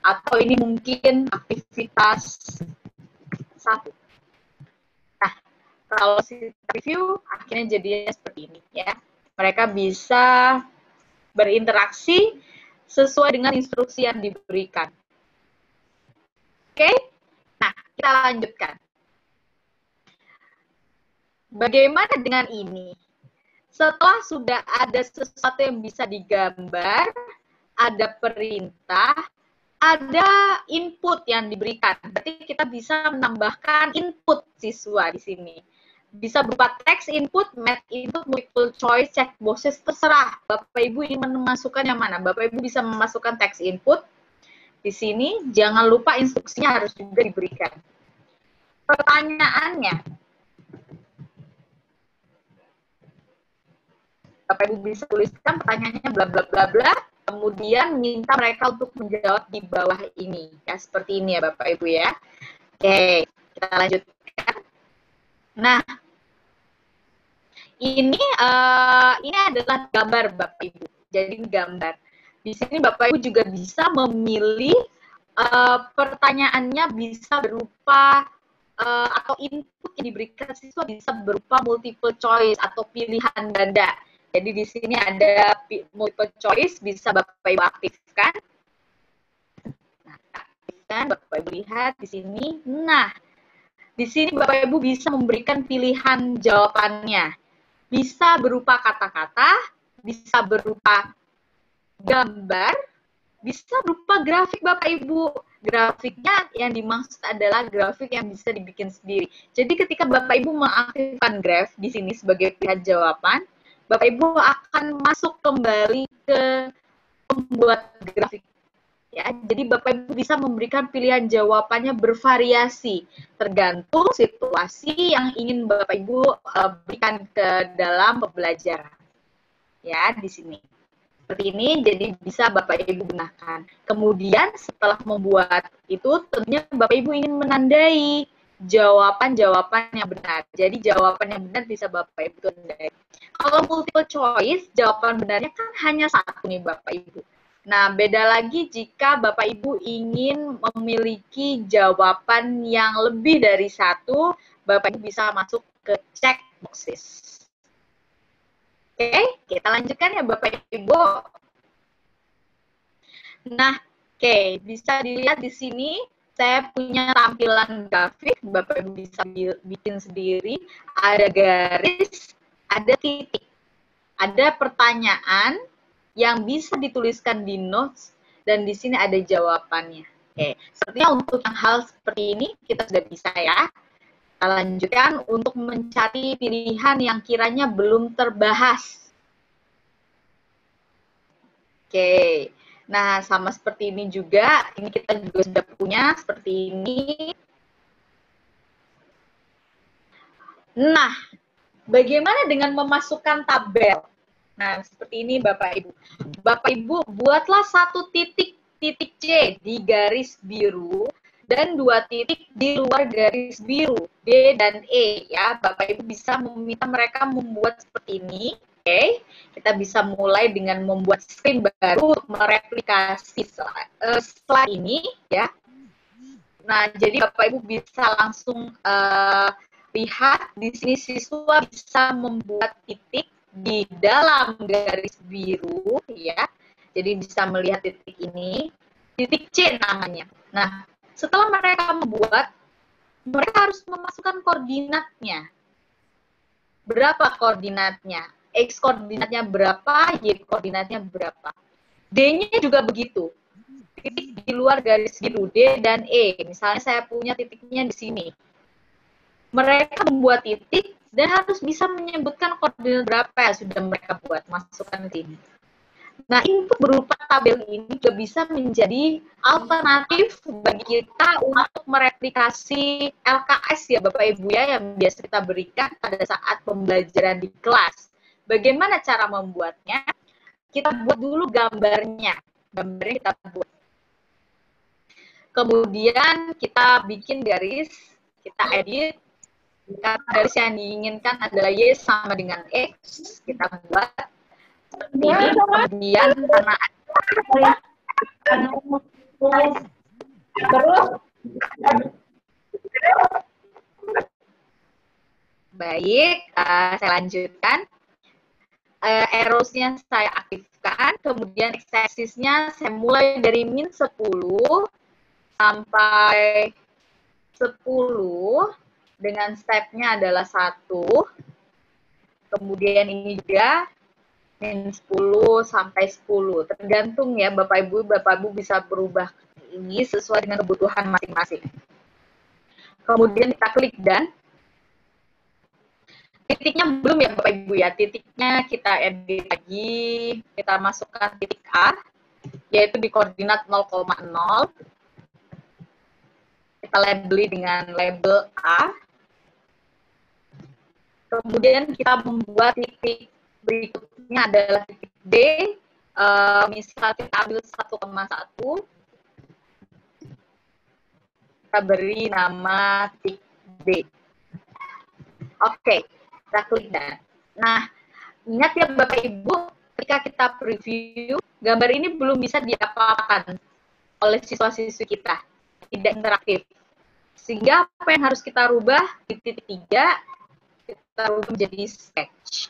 S1: Atau ini mungkin aktivitas 1. Nah, kalau kita review, akhirnya jadinya seperti ini ya. Mereka bisa berinteraksi sesuai dengan instruksi yang diberikan. Oke? Nah, kita lanjutkan. Bagaimana dengan ini? Setelah sudah ada sesuatu yang bisa digambar, ada perintah, ada input yang diberikan. Berarti kita bisa menambahkan input siswa di sini. Bisa berupa text input, math input, multiple choice, check boxes, terserah. Bapak Ibu ingin memasukkan yang mana? Bapak Ibu bisa memasukkan text input. Di sini, jangan lupa instruksinya harus juga diberikan. Pertanyaannya, Bapak Ibu bisa tuliskan pertanyaannya bla bla bla bla, kemudian minta mereka untuk menjawab di bawah ini. Ya, seperti ini ya Bapak Ibu ya. Oke, kita lanjutkan. Nah, ini adalah gambar Bapak Ibu. Jadi gambar. Di sini Bapak Ibu juga bisa memilih pertanyaannya bisa berupa atau input yang diberikan siswa bisa berupa multiple choice atau pilihan ganda. Jadi di sini ada multiple choice, bisa Bapak Ibu aktifkan. Nah, aktifkan, Bapak Ibu lihat di sini. Nah, di sini Bapak Ibu bisa memberikan pilihan jawabannya. Bisa berupa kata-kata, bisa berupa gambar, bisa berupa grafik Bapak Ibu. Grafiknya yang dimaksud adalah grafik yang bisa dibikin sendiri. Jadi ketika Bapak Ibu mengaktifkan graf di sini sebagai pilihan jawaban, Bapak Ibu akan masuk kembali ke membuat grafik. Ya, jadi Bapak Ibu bisa memberikan pilihan jawabannya bervariasi tergantung situasi yang ingin Bapak Ibu berikan ke dalam pembelajaran. Ya, di sini. Seperti ini, jadi bisa Bapak Ibu gunakan. Kemudian setelah membuat itu, tentunya Bapak Ibu ingin menandai jawaban-jawaban yang benar. Jadi jawaban yang benar bisa Bapak Ibu tandai. Kalau multiple choice, jawaban benarnya kan hanya satu nih Bapak Ibu. Nah, beda lagi jika Bapak Ibu ingin memiliki jawaban yang lebih dari satu, Bapak Ibu bisa masuk ke check boxes. Oke, kita lanjutkan ya Bapak Ibu. Nah, Oke, bisa dilihat di sini saya punya tampilan grafik, Bapak Ibu bisa bikin sendiri, ada garis, ada titik, ada pertanyaan yang bisa dituliskan di notes, dan di sini ada jawabannya. Oke, sepertinya untuk yang hal seperti ini kita sudah bisa ya. Kita lanjutkan untuk mencari pilihan yang kiranya belum terbahas. Oke. Nah, sama seperti ini juga, ini kita juga sudah punya seperti ini. Nah, bagaimana dengan memasukkan tabel? Nah, seperti ini Bapak Ibu. Bapak Ibu, buatlah satu titik C di garis biru dan 2 titik di luar garis biru, D dan E ya. Bapak Ibu bisa meminta mereka membuat seperti ini. Oke, kita bisa mulai dengan membuat screen baru untuk mereplikasi slide ini ya. Nah, jadi Bapak Ibu bisa langsung lihat di sini siswa bisa membuat titik di dalam garis biru ya. Jadi bisa melihat titik ini, titik C namanya. Nah, setelah mereka membuat, mereka harus memasukkan koordinatnya. Berapa koordinatnya? X koordinatnya berapa, Y koordinatnya berapa. D-nya juga begitu. Titik di luar garis biru, D dan E. Misalnya saya punya titiknya di sini. Mereka membuat titik dan harus bisa menyebutkan koordinat berapa yang sudah mereka buat. Masukkan ke sini. Nah, input berupa tabel ini juga bisa menjadi alternatif bagi kita untuk mereplikasi LKS ya Bapak Ibu ya, yang biasa kita berikan pada saat pembelajaran di kelas. Bagaimana cara membuatnya? Kita buat dulu gambarnya. Gambarnya kita buat. Kemudian kita bikin garis, kita edit. Garis yang diinginkan adalah Y sama dengan X. Kita buat seperti ini. Kemudian karena baik, saya lanjutkan. Arrows-nya saya aktifkan, kemudian x-axis-nya saya mulai dari min 10 sampai 10 dengan step-nya adalah 1. Kemudian ini juga min 10 sampai 10. Tergantung ya Bapak Ibu bisa berubah ini sesuai dengan kebutuhan masing-masing. Kemudian kita klik dan titiknya belum ya Bapak Ibu ya, titiknya kita edit lagi, kita masukkan titik A, yaitu di koordinat 0,0. Kita labeli dengan label A. Kemudian kita membuat titik berikutnya adalah titik D, misal kita ambil 1,1, kita beri nama titik D. Oke. Kita klik dan. Nah, ingat ya Bapak Ibu, ketika kita preview, gambar ini belum bisa diapa-apakan oleh siswa-siswi kita. Tidak interaktif. Sehingga apa yang harus kita rubah di titik 3, kita rubah menjadi sketch.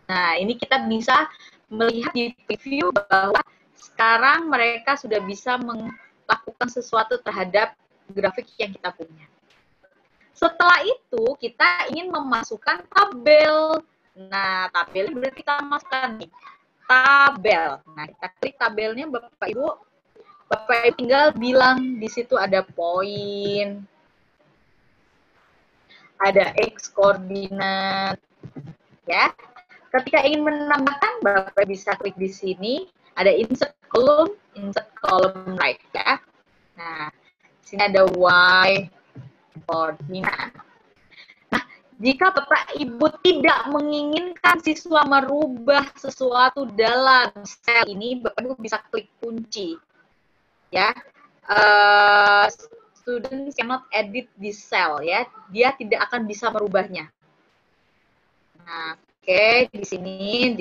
S1: Nah, ini kita bisa melihat di preview bahwa sekarang mereka sudah bisa melakukan sesuatu terhadap grafik yang kita punya. Setelah itu, kita ingin memasukkan tabel. Nah, tabel berarti kita masukkan nih. Tabel. Nah, kita klik tabelnya Bapak Ibu. Bapak Ibu tinggal bilang di situ ada poin, ada X koordinat. Ya. Ketika ingin menambahkan, Bapak bisa klik di sini. Ada insert column right ya. Nah, sini ada Y koordinat. Nah, jika Bapak Ibu tidak menginginkan siswa merubah sesuatu dalam sel ini, Bapak Ibu bisa klik kunci. Ya, students cannot edit this cell ya, dia tidak akan bisa merubahnya. Nah, oke, di sini.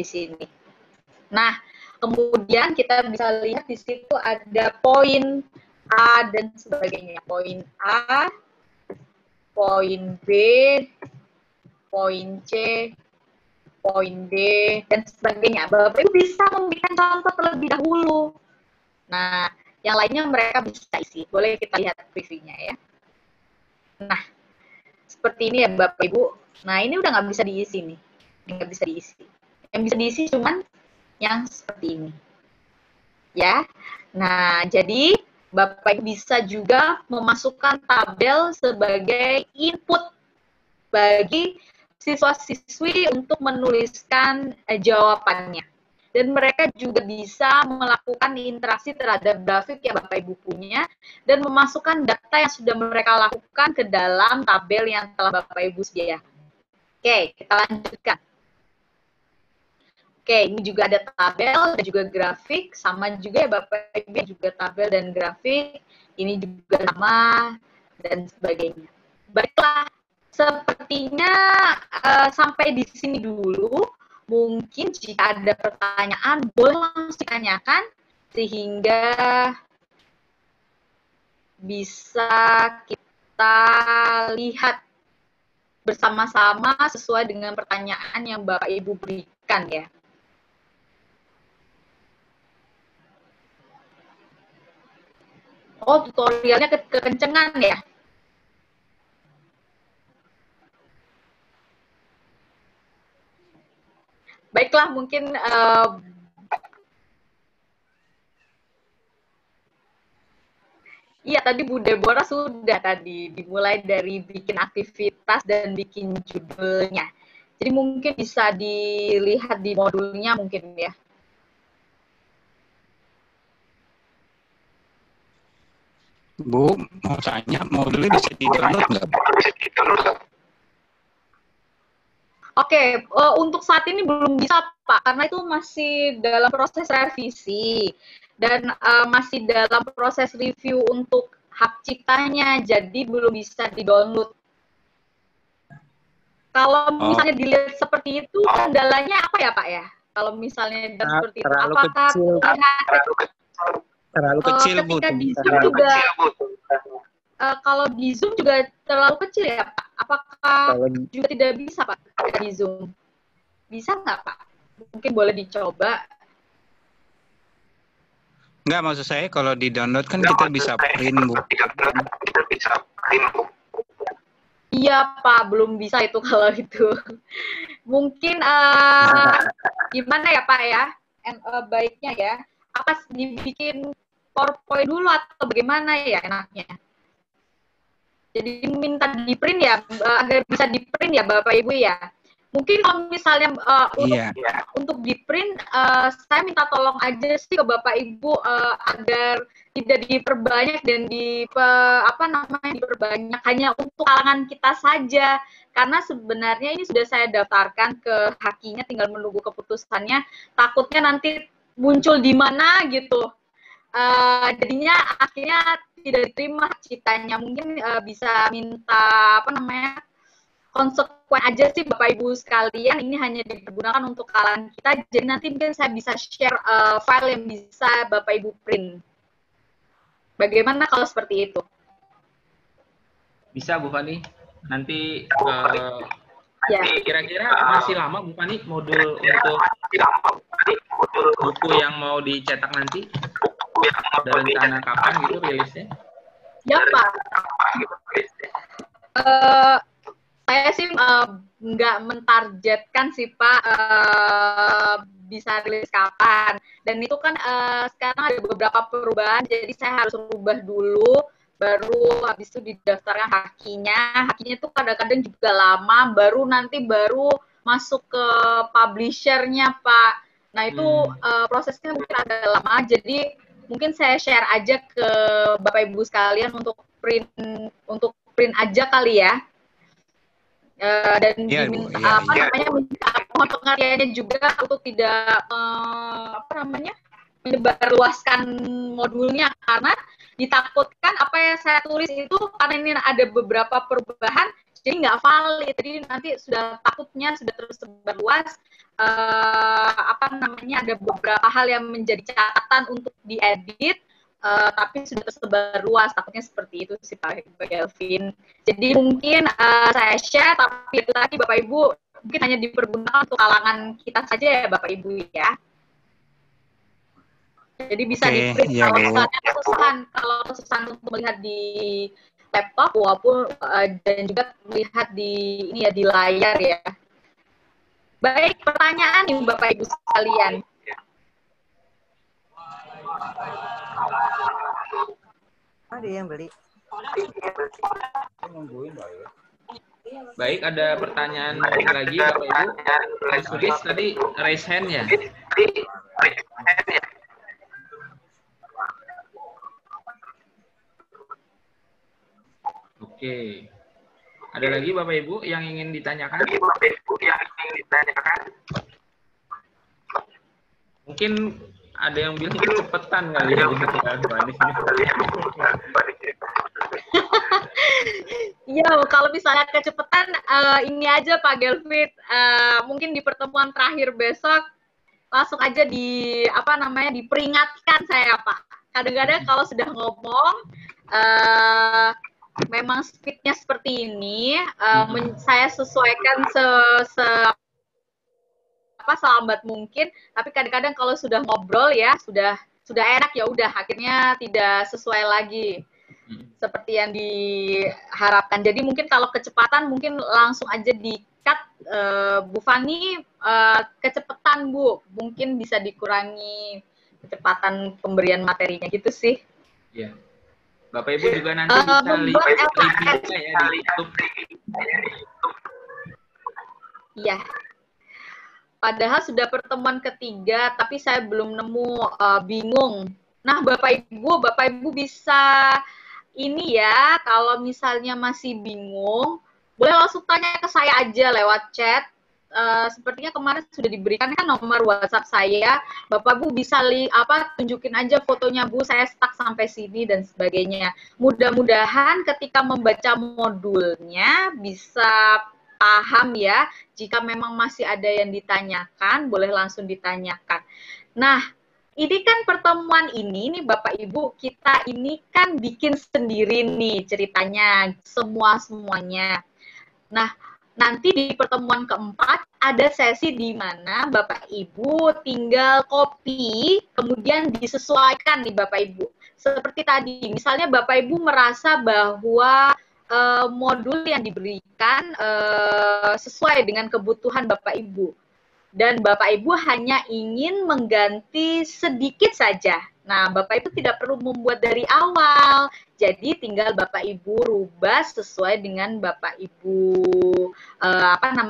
S1: Nah, kemudian kita bisa lihat di situ ada poin A dan sebagainya. Poin A, poin B, poin C, poin D, dan sebagainya. Bapak Ibu bisa memberikan contoh terlebih dahulu. Nah, Yang lainnya mereka bisa isi. Boleh kita lihat previewnya ya. Nah, seperti ini ya Bapak Ibu. Nah, ini udah nggak bisa diisi nih. Nggak bisa diisi. Yang bisa diisi cuman yang seperti ini. Ya. Nah, jadi Bapak Ibu bisa juga memasukkan tabel sebagai input bagi siswa-siswi untuk menuliskan jawabannya. Dan mereka juga bisa melakukan interaksi terhadap grafik yang Bapak Ibu punya dan memasukkan data yang sudah mereka lakukan ke dalam tabel yang telah Bapak Ibu sediakan. Oke, kita lanjutkan. Oke, ini juga ada tabel dan juga grafik, sama juga ya Bapak Ibu, juga tabel dan grafik, ini juga sama dan sebagainya. Baiklah, sepertinya sampai di sini dulu. Mungkin jika ada pertanyaan, boleh langsung ditanyakan sehingga bisa kita lihat bersama-sama sesuai dengan pertanyaan yang Bapak Ibu berikan ya. Oh, tutorialnya kekencengan ya? Baiklah, mungkin iya, tadi Bu Deborah sudah tadi dimulai dari bikin aktivitas dan bikin judulnya. Jadi mungkin bisa dilihat di modulnya mungkin ya.
S3: Bu, mau tanya, modulnya bisa di-download nggak?
S1: Oke, untuk saat ini belum bisa Pak, karena itu masih dalam proses revisi dan masih dalam proses review untuk hak ciptanya, jadi belum bisa di-download. Kalau misalnya dilihat seperti itu, kendalanya apa ya Pak ya? Kalau misalnya seperti itu, apakah
S3: terlalu kecil Bu.
S1: Ketika di Zoom juga, kalau di Zoom juga terlalu kecil ya Pak? Apakah juga tidak bisa Pak di Zoom? Bisa nggak Pak? Mungkin boleh dicoba.
S3: Enggak, maksud saya kalau di-download kan kita bisa print Bu.
S1: Iya Pak, belum bisa itu kalau itu. Mungkin gimana ya Pak ya? Baiknya ya, apa dibikin PowerPoint dulu atau bagaimana ya enaknya? Jadi minta di print ya, agar bisa di print ya Bapak Ibu ya. Mungkin kalau misalnya untuk di print, saya minta tolong aja sih ke Bapak Ibu agar tidak diperbanyak dan diperbanyak hanya untuk kalangan kita saja. Karena sebenarnya ini sudah saya daftarkan ke Hakinya, tinggal menunggu keputusannya. Takutnya nanti muncul di mana gitu. Jadinya akhirnya tidak diterima citanya. Mungkin bisa minta konsekuen aja sih Bapak Ibu sekalian, ini hanya digunakan untuk kalangan kita, jadi nanti mungkin saya bisa share file yang bisa Bapak Ibu print. Bagaimana kalau seperti itu?
S4: Bisa Bu Fani, nanti kira-kira masih lama Bu Fani modul untuk buku yang mau dicetak nanti? Ada rencana kapan gitu rilisnya?
S1: Ya Pak, saya sih nggak mentargetkan sih Pak bisa rilis kapan. Dan itu kan sekarang ada beberapa perubahan, jadi saya harus rubah dulu, baru habis itu didaftarkan Hakinya. Hakinya itu kadang-kadang juga lama, baru masuk ke publisher-nya Pak. Nah itu prosesnya mungkin agak lama, jadi mungkin saya share aja ke Bapak Ibu sekalian untuk print aja kali ya. Dan diminta minta mohon pengertiannya juga untuk tidak menyebarluaskan modulnya, karena ditakutkan apa yang saya tulis itu karena ini ada beberapa perubahan jadi nggak valid, jadi nanti takutnya sudah tersebar luas, ada beberapa hal yang menjadi catatan untuk diedit, tapi sudah tersebar luas, takutnya seperti itu sih Pak Kelvin. Jadi mungkin saya share, tapi itu lagi Bapak Ibu mungkin hanya dipergunakan untuk kalangan kita saja ya Bapak Ibu ya. Jadi bisa
S3: Oke,
S1: di-print
S3: iya,
S1: kalau
S3: Bu.
S1: misalnya kesusahan untuk melihat di laptop walaupun dan juga melihat di ini ya di layar ya. Baik, pertanyaan nih Bapak Ibu sekalian.
S2: Ada yang beli.
S4: Baik, ada pertanyaan lagi Bapak Ibu. Mas Suris tadi raise hand ya? Oke. Ada lagi Bapak Ibu yang ingin ditanyakan? Mungkin ada yang bilang cepetan kali ya.
S1: Iya, kalau misalnya kecepatan ini aja Pak Gelvit, mungkin di pertemuan terakhir besok langsung aja diperingatkan saya Pak. Kadang-kadang kalau sudah ngomong memang speednya seperti ini, saya sesuaikan selambat mungkin, tapi kadang-kadang kalau sudah ngobrol ya sudah enak ya udah akhirnya tidak sesuai lagi seperti yang diharapkan. Jadi mungkin kalau kecepatan mungkin langsung aja di-cut, Bu Fani, kecepatan Bu, mungkin bisa dikurangi kecepatan pemberian materinya gitu sih.
S4: Iya. Bapak Ibu juga nanti bisa lihat reviewnya ya di YouTube.
S1: Iya. Padahal sudah pertemuan ketiga, tapi saya belum nemu, bingung. Nah, Bapak Ibu bisa ini ya, kalau misalnya masih bingung, boleh langsung tanya ke saya aja lewat chat. Sepertinya kemarin sudah diberikan kan nomor WhatsApp saya. Bapak Bu bisa tunjukin aja fotonya Bu, saya stuck sampai sini dan sebagainya. Mudah-mudahan ketika membaca modulnya bisa paham ya. Jika memang masih ada yang ditanyakan, boleh langsung ditanyakan. Nah, ini kan pertemuan ini nih Bapak Ibu, kita ini kan bikin sendiri nih ceritanya, semuanya. Nah, nanti di pertemuan keempat ada sesi di mana Bapak Ibu tinggal copy, kemudian disesuaikan nih Bapak Ibu. Seperti tadi, misalnya Bapak Ibu merasa bahwa modul yang diberikan sesuai dengan kebutuhan Bapak Ibu. Dan Bapak Ibu hanya ingin mengganti sedikit saja. Nah, Bapak Ibu tidak perlu membuat dari awal. Jadi tinggal Bapak Ibu rubah sesuai dengan Bapak Ibu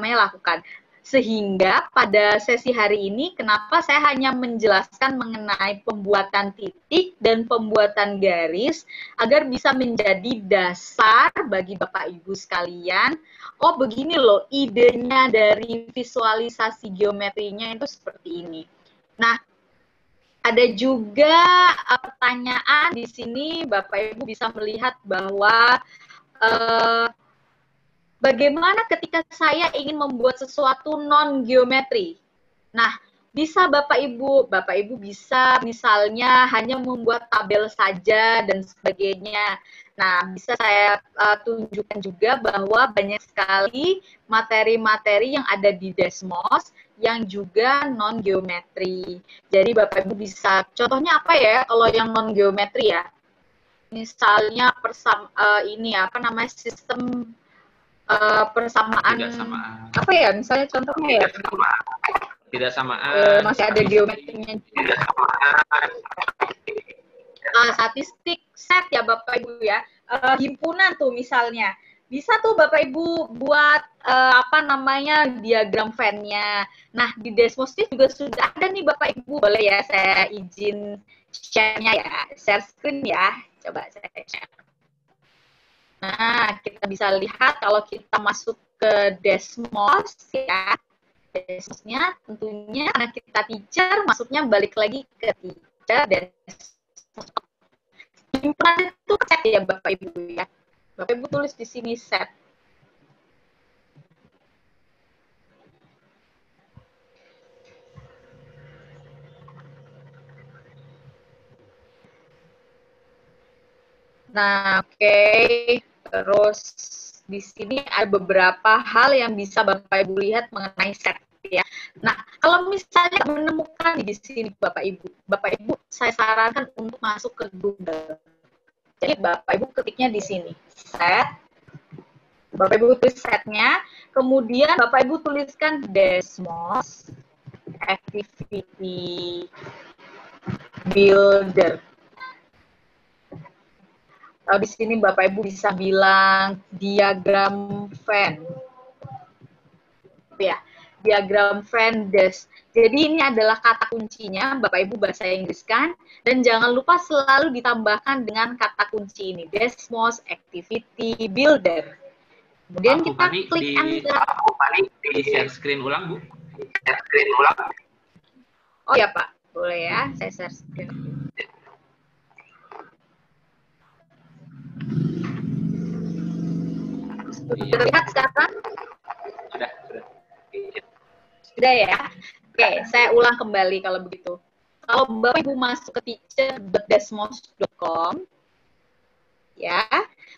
S1: lakukan. Sehingga pada sesi hari ini, kenapa saya hanya menjelaskan mengenai pembuatan titik dan pembuatan garis, agar bisa menjadi dasar bagi Bapak Ibu sekalian. Oh, begini loh, idenya dari visualisasi geometrinya itu seperti ini. Nah, ada juga pertanyaan di sini, Bapak Ibu bisa melihat bahwa bagaimana ketika saya ingin membuat sesuatu non-geometri? Nah, bisa Bapak Ibu bisa misalnya hanya membuat tabel saja dan sebagainya. Nah, bisa saya tunjukkan juga bahwa banyak sekali materi-materi yang ada di Desmos yang juga non-geometri. Jadi Bapak Ibu bisa, contohnya apa ya kalau yang non-geometri ya? Misalnya sistem persamaan, apa ya misalnya contohnya ya
S4: tidak samaan
S1: masih ada geometrinya juga. Statistik set ya Bapak Ibu ya, himpunan tuh misalnya bisa tuh Bapak Ibu buat diagram Venn-nya. Nah, di Desmos juga sudah ada nih Bapak Ibu. Boleh ya saya izin share-nya ya, share screen ya, coba saya share. Nah, kita bisa lihat kalau kita masuk ke Desmos ya. Desmosnya tentunya karena kita teacher, masuknya balik lagi ke teacher Desmos. Himpunan itu set ya Bapak Ibu ya. Bapak Ibu tulis di sini set. Nah, oke. Terus di sini ada beberapa hal yang bisa Bapak Ibu lihat mengenai set. ya. Nah, kalau misalnya menemukan di sini Bapak Ibu saya sarankan untuk masuk ke Google. Jadi Bapak Ibu ketiknya di sini, set. Bapak Ibu tulis setnya, kemudian Bapak Ibu tuliskan Desmos Activity Builder. Di sini Bapak Ibu bisa bilang diagram Venn. Ya, diagram Venn disk. Jadi ini adalah kata kuncinya, Bapak Ibu bahasa Inggris kan, dan jangan lupa selalu ditambahkan dengan kata kunci ini, Desmos Activity Builder. Kemudian kita klik enter.
S4: Di share screen ulang, Bu.
S1: Oh ya Pak, boleh ya, saya share screen. Sudah terlihat sekarang?
S4: Sudah.
S1: Sudah ya? Oke, saya ulang kembali kalau begitu. Kalau Bapak Ibu masuk ke teacher.desmos.com, ya,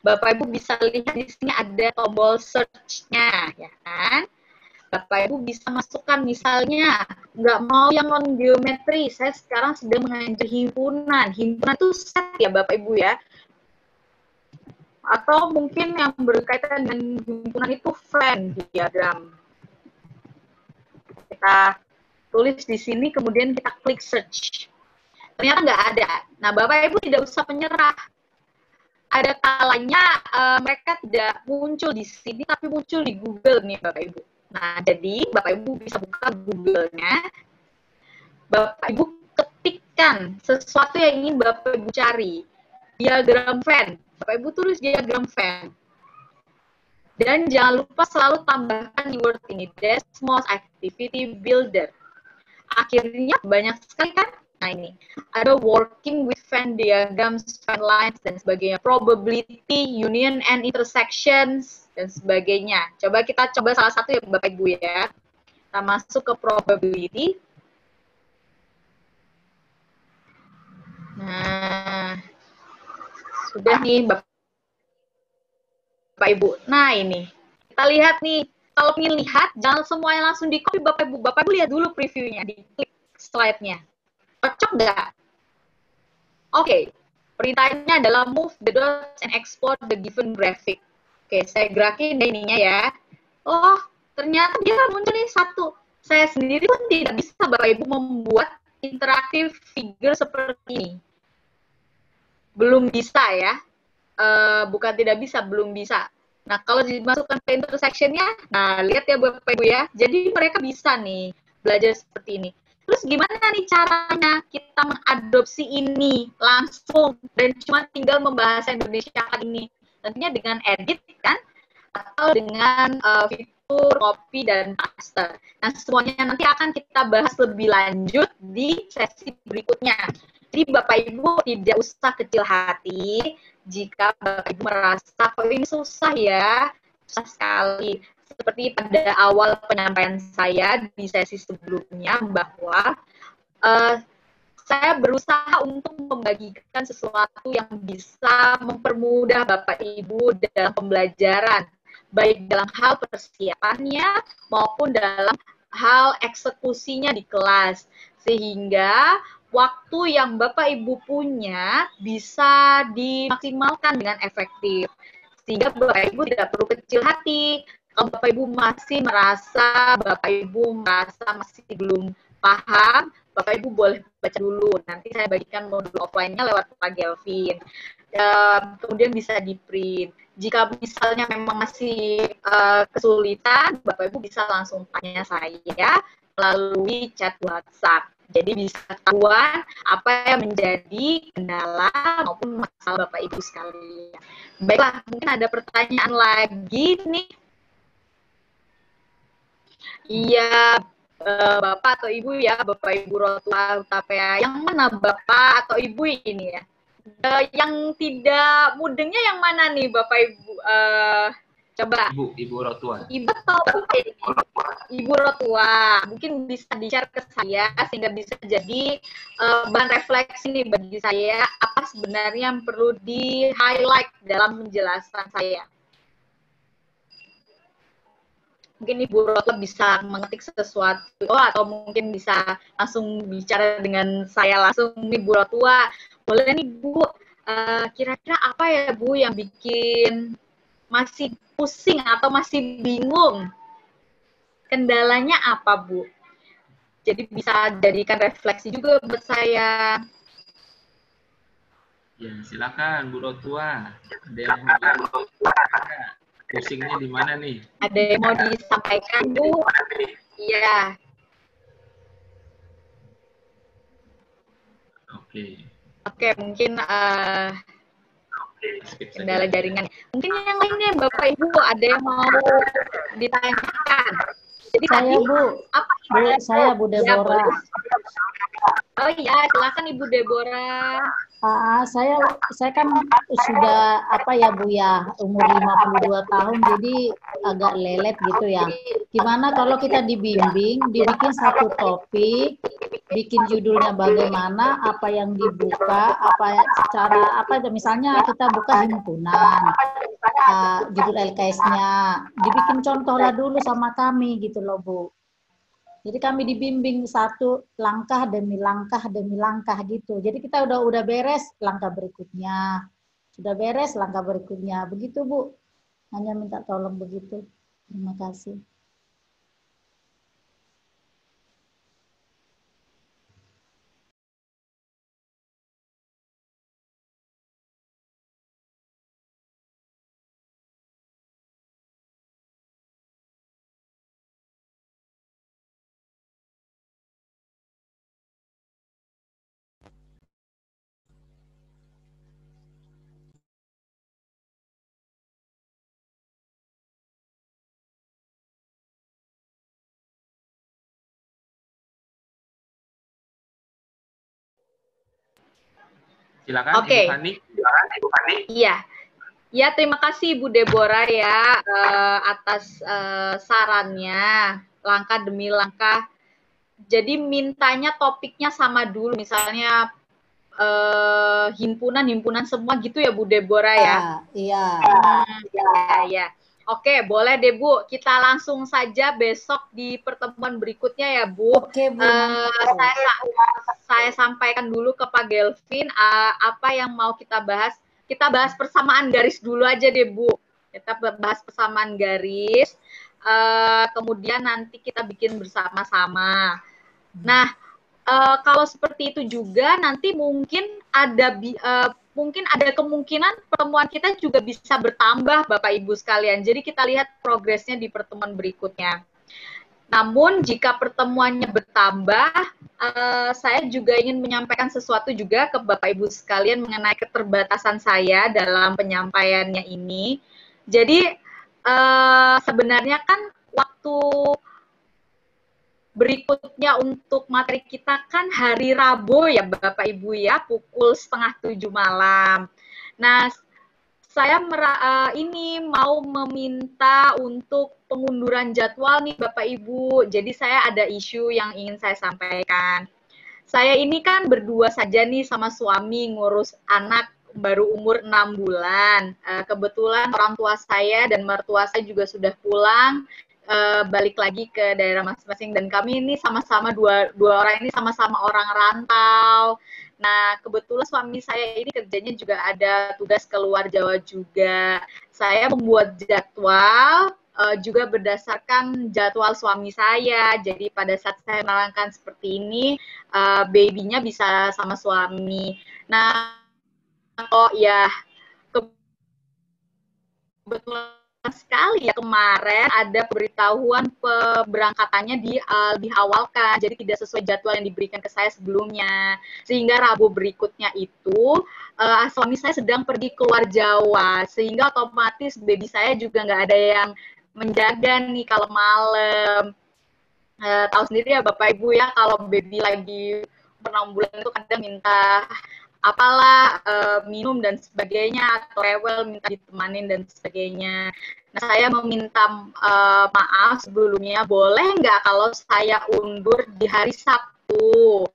S1: Bapak Ibu bisa lihat di sini ada tombol search-nya, ya kan? Bapak Ibu bisa masukkan misalnya, nggak mau yang non geometri, saya sekarang sedang mengajar himpunan. Himpunan itu set ya Bapak Ibu ya. Atau mungkin yang berkaitan dengan himpunan itu Venn diagram. Kita tulis di sini, kemudian kita klik search. Ternyata nggak ada. Nah, Bapak Ibu tidak usah menyerah. Ada kalanya mereka tidak muncul di sini, tapi muncul di Google nih Bapak Ibu. Nah, jadi Bapak Ibu bisa buka Google-nya. Bapak Ibu ketikkan sesuatu yang ingin Bapak Ibu cari. Diagram Venn. Bapak Ibu tulis diagram Venn. Dan jangan lupa selalu tambahkan keyword ini, Desmos Activity Builder. Akhirnya banyak sekali kan? Nah ini, ada working with Venn diagrams, Venn lines, dan sebagainya. Probability, union and intersections, dan sebagainya. Coba kita coba salah satu ya Bapak Ibu ya. Kita masuk ke probability. Nah, sudah nih Bapak Ibu. Nah ini, kita lihat nih. Kalau ingin lihat, jangan semuanya langsung di copy Bapak Ibu. Bapak Ibu lihat dulu previewnya, diklik slide-nya. Cocok nggak? Oke, perintahnya adalah move the dots and export the given graphic. Oke, saya gerakin deh ininya ya. Oh, ternyata dia muncul nih satu. Saya sendiri pun tidak bisa Bapak Ibu membuat interaktif figure seperti ini. Belum bisa ya. Bukan tidak bisa, belum bisa. Nah, kalau dimasukkan ke intersection-nya, nah lihat ya Bapak Ibu ya. Jadi mereka bisa nih belajar seperti ini. Terus gimana nih caranya kita mengadopsi ini langsung dan cuma tinggal membahas Indonesia ini? Tentunya dengan edit kan, atau dengan fitur copy dan paste. Nah, semuanya nanti akan kita bahas lebih lanjut di sesi berikutnya. Jadi Bapak Ibu tidak usah kecil hati jika Bapak Ibu merasa kok ini susah ya, susah sekali. Seperti pada awal penyampaian saya di sesi sebelumnya bahwa saya berusaha untuk membagikan sesuatu yang bisa mempermudah Bapak Ibu dalam pembelajaran, baik dalam hal persiapannya maupun dalam hal eksekusinya di kelas, sehingga waktu yang Bapak Ibu punya bisa dimaksimalkan dengan efektif. Sehingga Bapak Ibu tidak perlu kecil hati. Kalau Bapak Ibu masih merasa, masih belum paham, Bapak Ibu boleh baca dulu. Nanti saya bagikan modul offline-nya lewat Pak Gelvin. Kemudian bisa di-print. Jika misalnya memang masih kesulitan, Bapak Ibu bisa langsung tanya saya melalui chat WhatsApp. Jadi bisa ketahuan apa yang menjadi kendala maupun masalah Bapak Ibu sekalian. Baiklah, mungkin ada pertanyaan lagi nih. Iya, Bapak atau Ibu ya, Bapak Ibu Rotua Utapea. Yang mana Bapak atau Ibu ini ya? Yang tidak mudengnya yang mana nih Bapak Ibu? Coba.
S4: Ibu Rotua.
S1: Ibu atau Bapak ini? Ibu Rotua. Mungkin bisa di-share ke saya sehingga bisa jadi bahan refleksi nih bagi saya apa sebenarnya yang perlu di-highlight dalam penjelasan saya. mungkin Ibu Rotla bisa mengetik sesuatu, atau mungkin bisa langsung bicara dengan saya langsung. Ibu Rotla, boleh nih Bu, kira-kira apa ya Bu yang bikin masih pusing atau masih bingung? Kendalanya apa Bu? Jadi bisa jadikan refleksi juga buat saya.
S4: Ya, silakan Bu Rotua. Ada yang mau pusingnya di mana nih?
S1: Ada yang mau disampaikan Bu? Iya. Oke, mungkin kendala jaringan. Mungkin yang lainnya Bapak Ibu ada yang mau ditanyakan. Jadi
S5: saya
S1: tadi
S5: Bu,
S1: apa?
S5: Saya Bu Deborah.
S1: Oh iya, silakan Ibu Deborah.
S5: Saya kan sudah Bu ya, umur 52 tahun, jadi agak lelet gitu ya. Gimana kalau kita dibimbing, dibikin satu topik, bikin judulnya bagaimana, apa yang dibuka, misalnya kita buka himpunan, judul LKS-nya, dibikin contoh lah dulu sama kami gitu loh Bu. Jadi kami dibimbing satu langkah demi langkah gitu. Jadi kita udah beres langkah berikutnya. Sudah beres langkah berikutnya. Begitu Bu. Hanya minta tolong begitu. Terima kasih.
S4: Silakan
S1: Oke.
S4: Ibu Fani.
S1: Iya. Ya, terima kasih Ibu Deborah ya atas sarannya, langkah demi langkah. Jadi mintanya topiknya sama dulu, misalnya himpunan semua gitu ya Bu Deborah ya?
S5: Iya.
S1: Ya. Oke, boleh deh Bu. Kita langsung saja besok di pertemuan berikutnya ya Bu.
S5: Oke Bu.
S1: Saya sampaikan dulu ke Pak Gelvin apa yang mau kita bahas. Kita bahas persamaan garis dulu aja deh Bu. Kita bahas persamaan garis. Kemudian nanti kita bikin bersama-sama. Nah, kalau seperti itu juga nanti mungkin ada kemungkinan pertemuan kita juga bisa bertambah Bapak Ibu sekalian. Jadi kita lihat progresnya di pertemuan berikutnya. Namun jika pertemuannya bertambah, saya juga ingin menyampaikan sesuatu juga ke Bapak Ibu sekalian mengenai keterbatasan saya dalam penyampaiannya ini. Jadi sebenarnya kan waktu berikutnya untuk materi kita kan hari Rabu ya Bapak Ibu ya, pukul 6:30 malam. Nah, saya ini mau meminta untuk pengunduran jadwal nih Bapak Ibu. Jadi saya ada isu yang ingin saya sampaikan. Saya ini kan berdua saja nih sama suami ngurus anak baru umur 6 bulan. Kebetulan orang tua saya dan mertua saya juga sudah pulang. Balik lagi ke daerah masing-masing, dan kami ini sama-sama dua orang ini sama-sama orang rantau. Nah, kebetulan suami saya ini kerjanya juga ada tugas keluar Jawa juga. Saya membuat jadwal juga berdasarkan jadwal suami saya. Jadi pada saat saya menerangkan seperti ini, baby-nya bisa sama suami. Nah, ya kebetulan sekali ya kemarin ada pemberitahuan keberangkatannya diawalkan, jadi tidak sesuai jadwal yang diberikan ke saya sebelumnya, sehingga Rabu berikutnya itu suami saya sedang pergi keluar Jawa, sehingga otomatis baby saya juga nggak ada yang menjaga nih kalau malam. Tahu sendiri ya Bapak Ibu ya, kalau baby lagi 6 bulan itu kadang minta apalah minum dan sebagainya, atau rewel minta ditemanin dan sebagainya. Nah, saya meminta maaf sebelumnya, boleh nggak kalau saya undur di hari Sabtu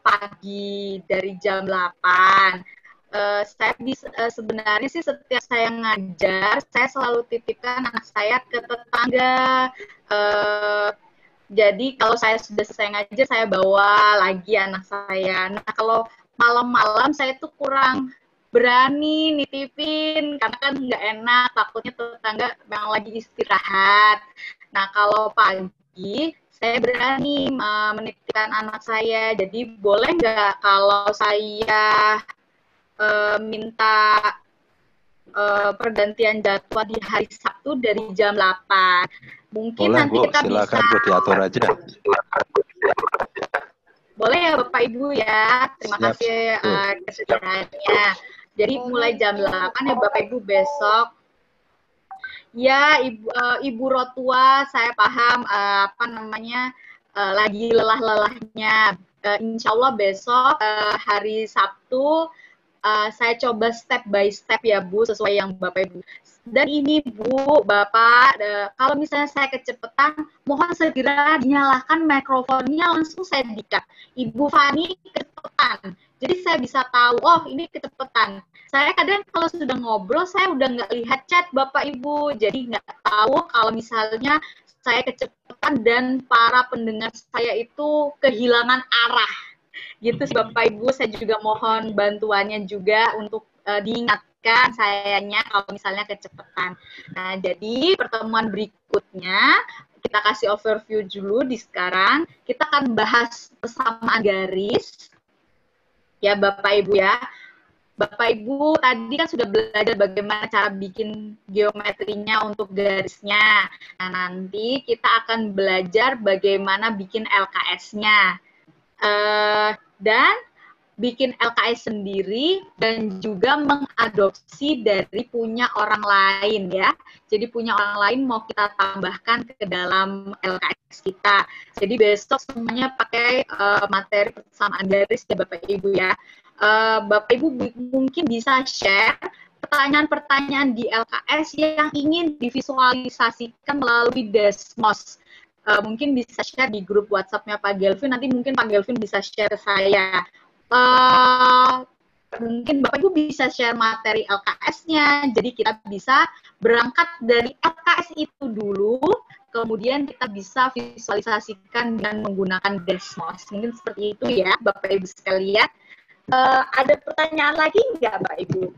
S1: pagi dari jam 8. saya bisa sebenarnya sih setiap saya ngajar, saya selalu titipkan anak saya ke tetangga. Jadi kalau saya sudah selesai ngajar, saya bawa lagi anak saya. Nah, kalau malam-malam saya tuh kurang berani nitipin, karena kan nggak enak, takutnya tetangga memang lagi istirahat. Nah, kalau pagi, saya berani menitipkan anak saya. Jadi boleh nggak kalau saya minta pergantian jadwal di hari Sabtu dari jam 8. Mungkin
S6: Boleh,
S1: nanti
S6: Bu,
S1: kita
S6: silakan
S1: bisa
S6: Bu, diatur aja.
S1: boleh ya Bapak Ibu ya. Terima
S6: Siap,
S1: kasih kesediaannya. Jadi mulai jam 8 ya Bapak Ibu besok. Ya, Ibu Rotua, saya paham lagi lelah-lelahnya. Insya Allah besok hari Sabtu saya coba step by step ya Bu, sesuai yang Bapak Ibu. Dan ini Bu, Bapak, kalau misalnya saya kecepatan, mohon segera dinyalakan mikrofonnya, langsung saya dikat. Ibu Fani kecepatan, jadi saya bisa tahu, oh ini kecepatan. Saya kadang kalau sudah ngobrol, saya udah nggak lihat chat Bapak Ibu, jadi nggak tahu kalau misalnya saya kecepatan dan para pendengar saya itu kehilangan arah. Gitu sih Bapak Ibu, saya juga mohon bantuannya juga untuk diingatkan sayanya kalau misalnya kecepatan. Nah, jadi pertemuan berikutnya kita kasih overview dulu di sekarang. Kita akan bahas persamaan garis. Ya Bapak Ibu ya. Bapak Ibu tadi kan sudah belajar bagaimana cara bikin geometrinya untuk garisnya. Nah, nanti kita akan belajar bagaimana bikin LKS-nya. Dan bikin LKS sendiri dan juga mengadopsi dari punya orang lain ya. Jadi punya orang lain mau kita tambahkan ke dalam LKS kita. Jadi besok semuanya pakai materi persamaan garis ya Bapak Ibu ya. Bapak Ibu mungkin bisa share pertanyaan-pertanyaan di LKS yang ingin divisualisasikan melalui Desmos. Mungkin bisa share di grup WhatsApp-nya Pak Gelvin, nanti mungkin Pak Gelvin bisa share ke saya. Mungkin Bapak Ibu bisa share materi LKS-nya, jadi kita bisa berangkat dari LKS itu dulu, kemudian kita bisa visualisasikan dengan menggunakan Desmos. Mungkin seperti itu ya Bapak Ibu sekalian. Ada pertanyaan lagi nggak Bapak Ibu?